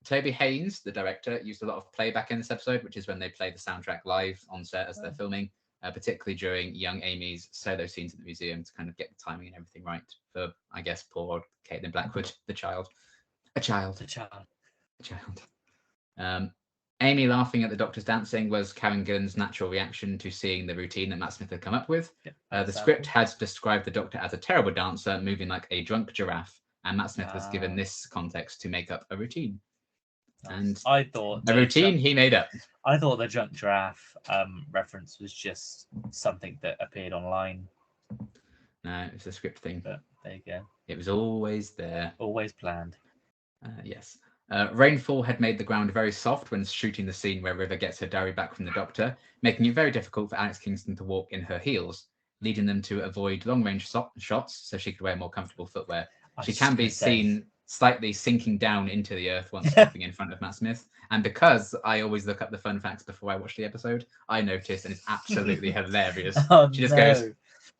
Speaker 2: Toby Haynes, the director, used a lot of playback in this episode, which is when they play the soundtrack live on set as they're filming, particularly during young Amy's solo scenes in the museum to kind of get the timing and everything right for, I guess, poor old Caitlin Blackwood, the child. A child. Amy laughing at the Doctor's dancing was Karen Gillan's natural reaction to seeing the routine that Matt Smith had come up with. The script had described the Doctor as a terrible dancer, moving like a drunk giraffe, and Matt Smith was given this context to make up a routine. And
Speaker 1: I thought
Speaker 2: a routine he made up.
Speaker 1: I thought the drunk giraffe reference was just something that appeared online.
Speaker 2: No, it's a script thing.
Speaker 1: But there you go.
Speaker 2: It was always there.
Speaker 1: Always planned.
Speaker 2: Yes. Rainfall had made the ground very soft when shooting the scene where River gets her diary back from the Doctor, making it very difficult for Alex Kingston to walk in her heels, leading them to avoid long-range shots so she could wear more comfortable footwear. She can be seen slightly sinking down into the earth once stepping in front of Matt Smith. And because I always look up the fun facts before I watch the episode, I noticed, and it's absolutely hilarious.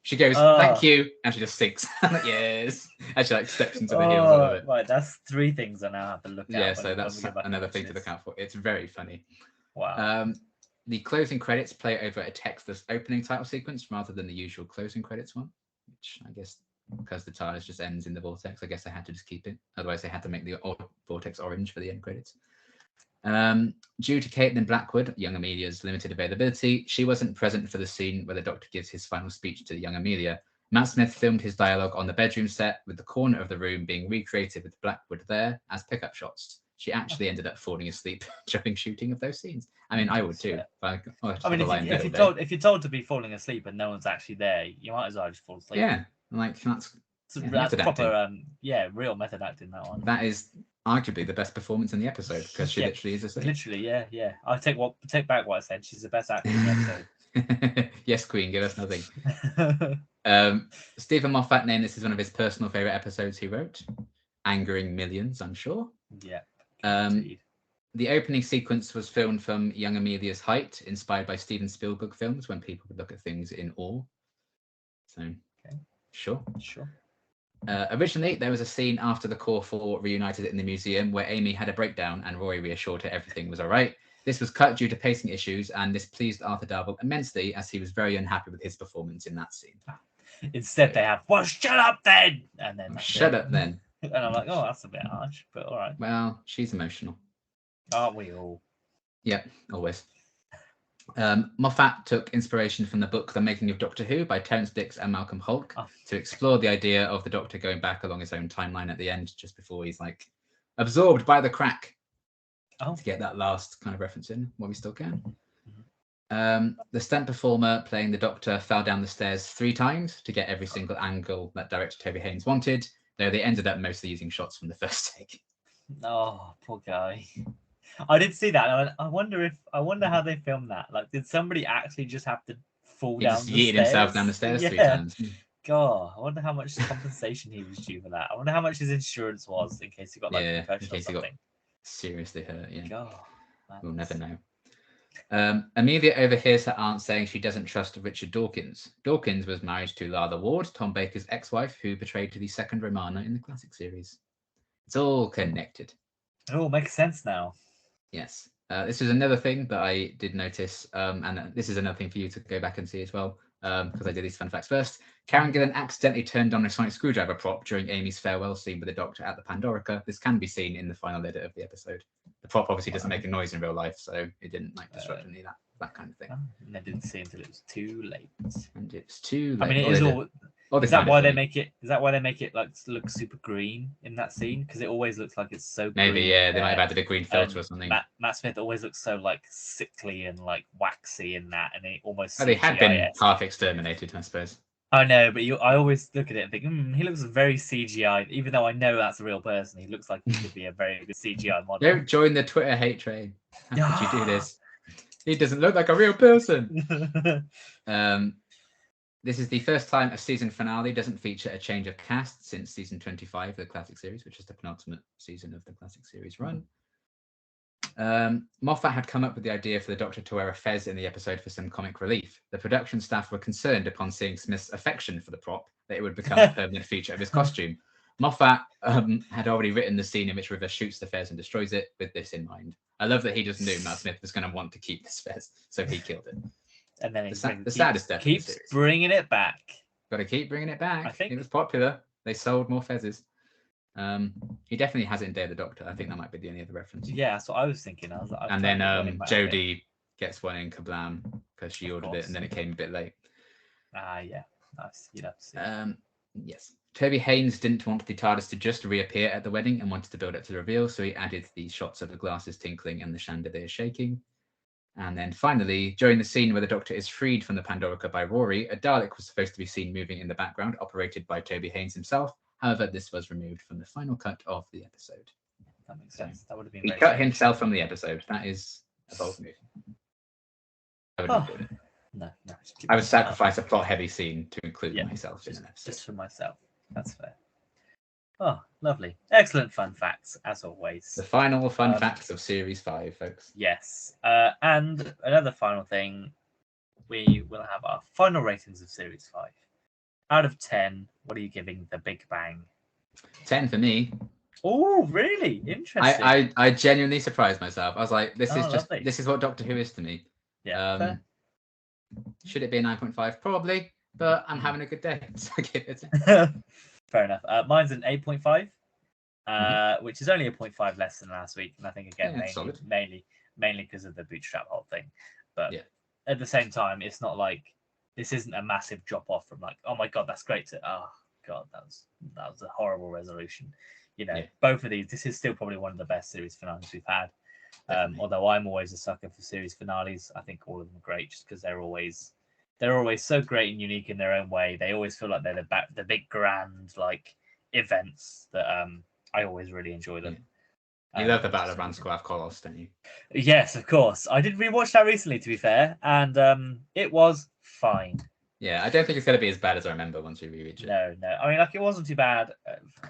Speaker 2: She goes, thank you, and she just sinks. Like, yes. And she steps into the heels of it.
Speaker 1: Right, that's 3 things I now have to look at.
Speaker 2: Yeah, so that's another thing to look out for. It's very funny.
Speaker 1: Wow.
Speaker 2: The closing credits play over a textless opening title sequence rather than the usual closing credits one, which I guess because the TARDIS just ends in the vortex, I guess they had to just keep it. Otherwise, they had to make the vortex orange for the end credits. Due to Caitlin Blackwood, young Amelia's limited availability, she wasn't present for the scene where the Doctor gives his final speech to the young Amelia. Matt Smith filmed his dialogue on the bedroom set, with the corner of the room being recreated with Blackwood there as pickup shots. She actually ended up falling asleep during shooting of those scenes. I mean, I would too.
Speaker 1: If you're told to be falling asleep and no one's actually there, you might as well just fall asleep.
Speaker 2: Yeah, that's
Speaker 1: proper, real method acting, that one.
Speaker 2: That is arguably the best performance in the episode because she literally is asleep.
Speaker 1: Literally, yeah. I take back what I said. She's the best actor in the episode.
Speaker 2: Yes, Queen, give us nothing. Stephen Moffat named this as one of his personal favorite episodes he wrote, angering millions, I'm sure.
Speaker 1: Yeah.
Speaker 2: The opening sequence was filmed from young Amelia's height, inspired by Steven Spielberg films when people would look at things in awe. So, sure. Originally, there was a scene after the Core 4 reunited in the museum where Amy had a breakdown and Roy reassured her everything was all right. This was cut due to pacing issues, and this pleased Arthur Darvill immensely as he was very unhappy with his performance in that scene.
Speaker 1: Instead, they have, well, shut up then! And then
Speaker 2: shut up then.
Speaker 1: And I'm like, oh, that's a bit harsh, but all right.
Speaker 2: Well, she's emotional.
Speaker 1: Aren't we all?
Speaker 2: Yeah, always. Moffat took inspiration from the book The Making of Doctor Who by Terence Dicks and Malcolm Hulke to explore the idea of the Doctor going back along his own timeline at the end, just before he's absorbed by the crack. To get that last kind of reference in while we still can. The stunt performer playing the Doctor fell down the stairs 3 times to get every single angle that director Toby Haynes wanted, though they ended up mostly using shots from the first take.
Speaker 1: Oh, poor guy. I did see that. I wonder how they filmed that. Did somebody actually just have to fall down the stairs? He yeeted
Speaker 2: himself down the stairs 3 times.
Speaker 1: God, I wonder how much compensation he was due for that. I wonder how much his insurance was in case he got concussion or something.
Speaker 2: Seriously hurt, yeah.
Speaker 1: God,
Speaker 2: we'll never know. Amelia overhears her aunt saying she doesn't trust Richard Dawkins. Dawkins was married to Lara Ward, Tom Baker's ex-wife, who portrayed the second Romana in the classic series. It's all connected.
Speaker 1: It all makes sense now.
Speaker 2: Yes. This is another thing that I did notice, and this is another thing for you to go back and see as well, because I did these fun facts first. Karen Gillan accidentally turned on a sonic screwdriver prop during Amy's farewell scene with the Doctor at the Pandorica. This can be seen in the final edit of the episode. The prop obviously doesn't make a noise in real life, so it didn't disrupt any of that kind of thing.
Speaker 1: And they didn't see until it was too late.
Speaker 2: And it's too late.
Speaker 1: I mean, it is all. Is that why they make it? Is that why they make it look super green in that scene? Because it always looks like it's so.
Speaker 2: Maybe
Speaker 1: green,
Speaker 2: yeah, they might have added a green filter or something.
Speaker 1: Matt Smith always looks so sickly and waxy in that, and it almost.
Speaker 2: They had been half exterminated, I suppose.
Speaker 1: I know, but I always look at it and think, he looks very CGI. Even though I know that's a real person, he looks like he could be a very good CGI model.
Speaker 2: Don't join the Twitter hate train. How could you do this? He doesn't look like a real person. This is the first time a season finale doesn't feature a change of cast since season 25 of the classic series, which is the penultimate season of the classic series run. Moffat had come up with the idea for the Doctor to wear a fez in the episode for some comic relief. The production staff were concerned upon seeing Smith's affection for the prop that it would become a permanent feature of his costume. Moffat had already written the scene in which River shoots the fez and destroys it with this in mind. I love that he just knew Matt Smith was going to want to keep this fez, so he killed it.
Speaker 1: And then
Speaker 2: the saddest death
Speaker 1: keeps
Speaker 2: in the series.
Speaker 1: Bringing it back.
Speaker 2: Got to keep bringing it back.
Speaker 1: I think
Speaker 2: it was popular. They sold more fezzes. He definitely has it in Day of the Doctor. I think that might be the only other reference.
Speaker 1: Yeah, that's what I was thinking.
Speaker 2: And then Jodie gets one in Kablam because she ordered it, and then it came a bit late.
Speaker 1: Yeah, nice. You'd have to see.
Speaker 2: Yes. Toby Haynes didn't want the TARDIS to just reappear at the wedding and wanted to build up to the reveal, so he added the shots of the glasses tinkling and the chandelier shaking. And then finally, during the scene where the Doctor is freed from the Pandorica by Rory, a Dalek was supposed to be seen moving in the background, operated by Toby Haynes himself. However, this was removed from the final cut of the episode.
Speaker 1: That makes sense. That would have been.
Speaker 2: He cut himself from the episode. That is a bold move. I wouldn't do it.
Speaker 1: No.
Speaker 2: I would sacrifice a plot-heavy scene to include myself in an episode.
Speaker 1: Just for myself. That's fair. Oh, lovely. Excellent fun facts, as always.
Speaker 2: The final fun facts of Series 5, folks.
Speaker 1: Yes. And another final thing, we will have our final ratings of Series 5. Out of 10, what are you giving The Big Bang?
Speaker 2: 10 for me.
Speaker 1: Oh, really? Interesting.
Speaker 2: I genuinely surprised myself. I was like, this is what Doctor Who is to me.
Speaker 1: Yeah.
Speaker 2: Should it be a 9.5? Probably, but I'm having a good day, so I give it.
Speaker 1: Fair enough. Mine's an 8.5, which is only a 0.5 less than last week, and I think again mainly because of the bootstrap hole thing. But at the same time, it's not like this isn't a massive drop off from like, oh my god, that's great. To oh god, that was a horrible resolution. Both of these. This is still probably one of the best series finales we've had. Although I'm always a sucker for series finales, I think all of them are great just because they're always so great and unique in their own way. They always feel like they're the big grand like events that I always really enjoy them.
Speaker 2: You love the Battle of Ranskoath Kolos, don't you?
Speaker 1: Yes, of course. I did rewatch that recently, to be fair, and it was fine.
Speaker 2: Yeah, I don't think it's going to be as bad as I remember once we reread it.
Speaker 1: No. I mean, like, it wasn't too bad.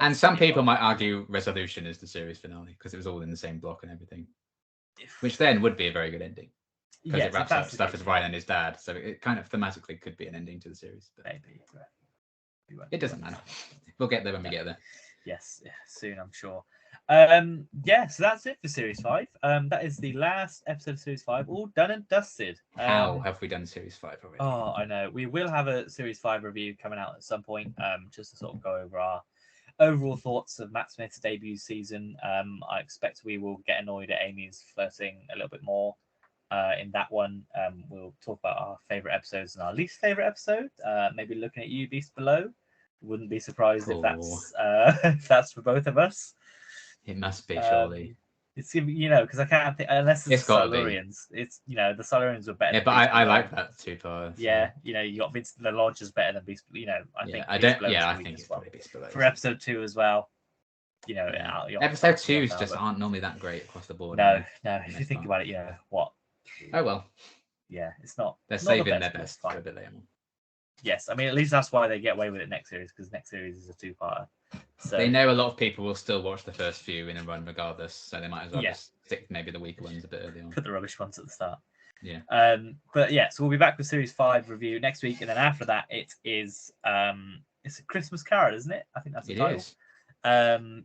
Speaker 2: And some people might argue Resolution is the series finale because it was all in the same block and everything. Which then would be a very good ending. Because it wraps up stuff with Ryan and his dad. So it kind of thematically could be an ending to the series. But
Speaker 1: maybe.
Speaker 2: It doesn't matter. We'll get there when we get there.
Speaker 1: Yes, soon, I'm sure. So that's it for Series 5. That is the last episode of Series 5, all done and dusted.
Speaker 2: How have we done Series 5 already?
Speaker 1: Oh, I know. We will have a Series 5 review coming out at some point, just to sort of go over our overall thoughts of Matt Smith's debut season. I expect we will get annoyed at Amy's flirting a little bit more in that one. We'll talk about our favourite episodes and our least favourite episode. Maybe looking at you, Beast Below. Wouldn't be surprised if that's for both of us.
Speaker 2: It must be, surely.
Speaker 1: It's because I can't think unless it's the Silurians. It's the Silurians were better.
Speaker 2: Yeah, but I like that too far.
Speaker 1: Yeah, you got Vincent the Lodge is better than Beast. I think.
Speaker 2: I think it's probably Beast Below
Speaker 1: for episode 2 as well.
Speaker 2: Episode 2s just aren't normally that great across the board.
Speaker 1: No. If you think about it, what?
Speaker 2: Oh well.
Speaker 1: Yeah, it's not.
Speaker 2: They're saving their best for a bit later.
Speaker 1: Yes, I mean at least that's why they get away with it next series because next series is a 2-parter. So
Speaker 2: they know a lot of people will still watch the first few in a run regardless, so they might as well just stick maybe the weaker ones a bit early on.
Speaker 1: Put the rubbish ones at the start.
Speaker 2: Yeah.
Speaker 1: But yeah, so we'll be back with Series 5 review next week, and then after that it is it's a Christmas Carol, isn't it? I think that's the title.
Speaker 2: Is.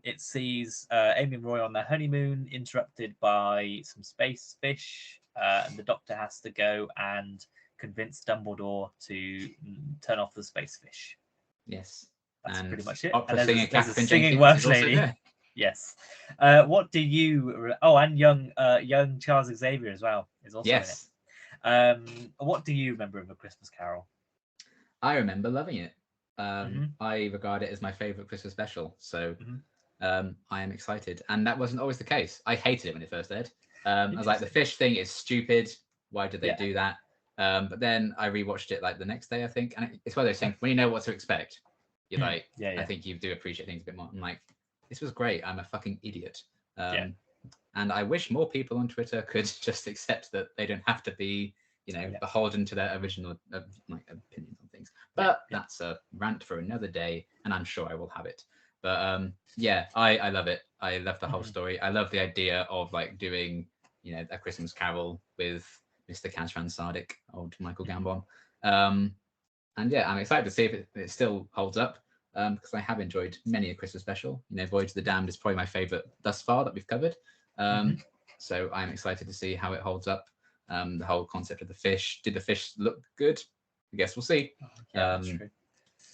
Speaker 1: It sees Amy and Roy on their honeymoon, interrupted by some space fish, and the Doctor has to go and convince Dumbledore to turn off the space fish.
Speaker 2: Yes.
Speaker 1: That's pretty much it.
Speaker 2: And
Speaker 1: there's a singing Welsh lady. Yes. What do you? Oh, and young Charles Xavier as well is also in it. What do you remember of A Christmas Carol?
Speaker 2: I remember loving it. I regard it as my favorite Christmas special. So I am excited, and that wasn't always the case. I hated it when it first aired. I was like, the fish thing is stupid. Why did they do that? But then I rewatched it like the next day, I think, and it's one of those things when you know what to expect. You're like, I think you do appreciate things a bit more. I'm like, this was great. I'm a fucking idiot. And I wish more people on Twitter could just accept that they don't have to be, beholden to their original opinions on things. But that's a rant for another day, and I'm sure I will have it. But I love it. I love the whole story. I love the idea of like doing, A Christmas Carol with Mr. Kazran Sardik, old Michael Gambon. And I'm excited to see if it still holds up because I have enjoyed many a Christmas special. Voyage of the Damned is probably my favorite thus far that we've covered. So I'm excited to see how it holds up. The whole concept of the fish. Did the fish look good? I guess we'll see.
Speaker 1: That's true.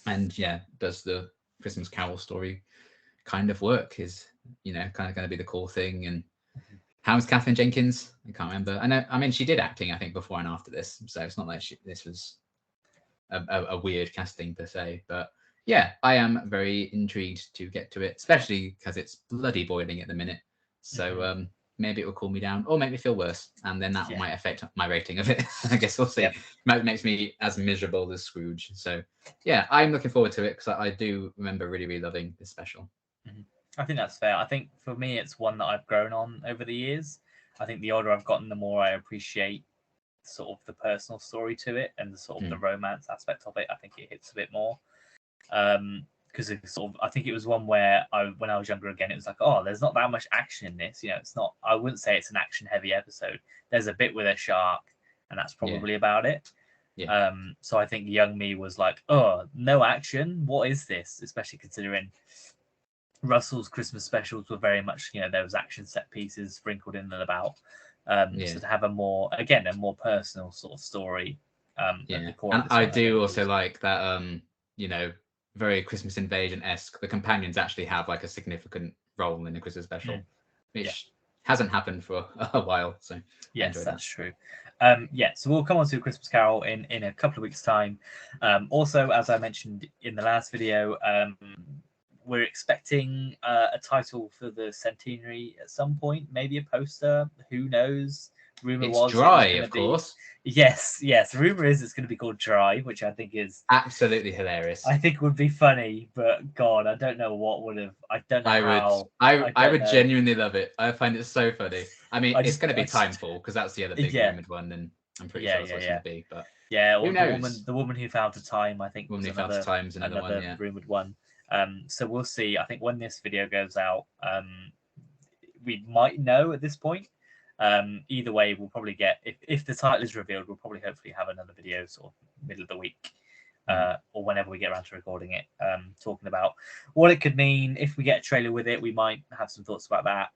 Speaker 2: And does the Christmas Carol story kind of work is, kind of going to be the core thing. And how's Catherine Jenkins? I can't remember. I mean, she did acting, I think, before and after this, so it's not like this was a weird casting per se. But yeah, I am very intrigued to get to it, especially because it's bloody boiling at the minute. So maybe it will cool me down or make me feel worse, and then that might affect my rating of it. I guess we'll see. Yep. It makes me as miserable as Scrooge. So yeah, I'm looking forward to it because I do remember really, really loving this special.
Speaker 1: I think that's fair. I think for me, it's one that I've grown on over the years. I think the older I've gotten, the more I appreciate sort of the personal story to it and the sort of the romance aspect of it. I think it hits a bit more. Because I think it was one where when I was younger again, it was like, oh, there's not that much action in this. It's not. I wouldn't say it's an action-heavy episode. There's a bit with a shark, and that's probably about it.
Speaker 2: Yeah.
Speaker 1: So I think young me was like, oh, no action. What is this? Especially considering Russell's Christmas specials were very much, there was action set pieces sprinkled in and about. So to have a more personal sort of story.
Speaker 2: And I do also like that. Very Christmas Invasion-esque. The companions actually have like a significant role in the Christmas special, which hasn't happened for a while. So
Speaker 1: yes, that's true. So we'll come on to A Christmas Carol in a couple of weeks' time. Also, as I mentioned in the last video, we're expecting a title for the centenary at some point, maybe a poster. Who knows?
Speaker 2: It's Dry, of course.
Speaker 1: Yes. Rumor is it's going to be called Dry, which I think is
Speaker 2: absolutely hilarious.
Speaker 1: I think would be funny, but God, I don't know what would have. I don't know
Speaker 2: I would genuinely love it. I find it so funny. I mean, it's going to be Timefall because that's the other big rumored one, and I'm pretty sure that's what it's going to be. But
Speaker 1: or
Speaker 2: who knows?
Speaker 1: The woman who found the time, I think.
Speaker 2: Woman who found the time is another one. Yeah,
Speaker 1: rumored one. So we'll see. I think when this video goes out, we might know at this point. Either way, we'll probably get if the title is revealed, we'll probably hopefully have another video sort of middle of the week, or whenever we get around to recording it, talking about what it could mean. If we get a trailer with it, we might have some thoughts about that.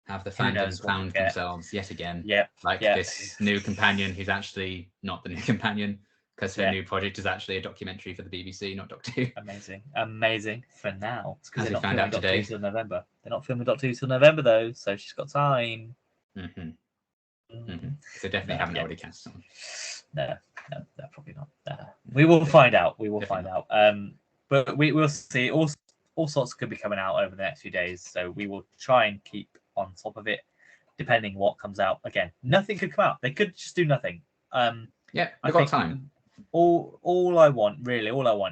Speaker 2: Have the fandom clowned themselves yet again? Like this new companion who's actually not the new companion. Because her new project is actually a documentary for the BBC, not Doctor Who.
Speaker 1: Amazing. For now, it's because they're not
Speaker 2: filming
Speaker 1: Doctor Who till November. They're not filming Doctor Who till November though, so she's got time.
Speaker 2: So definitely haven't already cast someone.
Speaker 1: No, probably not. We will find out. But we'll see. All sorts could be coming out over the next few days, so we will try and keep on top of it, depending what comes out. Again, nothing could come out. They could just do nothing.
Speaker 2: We've got time.
Speaker 1: All I want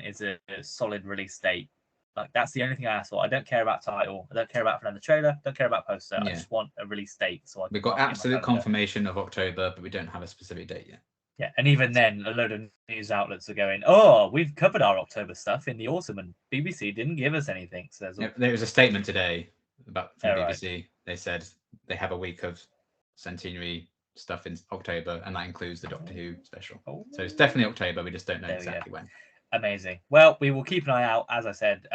Speaker 1: is a solid release date. Like that's the only thing I ask for. I don't care about title. I don't care about another trailer. Don't care about poster. I just want a release date. So we've
Speaker 2: got absolute confirmation of October, but we don't have a specific date yet.
Speaker 1: Yeah, and even then, a load of news outlets are going, "Oh, we've covered our October stuff in the autumn, and BBC didn't give us anything." So
Speaker 2: there was a statement today from BBC. Right. They said they have a week of centenary stuff in October, and that includes the Doctor Who special. So it's definitely October. We just don't know exactly when.
Speaker 1: Amazing. Well, we will keep an eye out. As I said,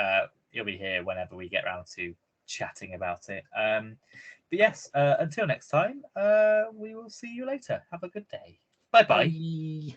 Speaker 1: you'll be here whenever we get around to chatting about it. But yes, until next time, we will see you later. Have a good day. Bye-bye.
Speaker 2: Bye.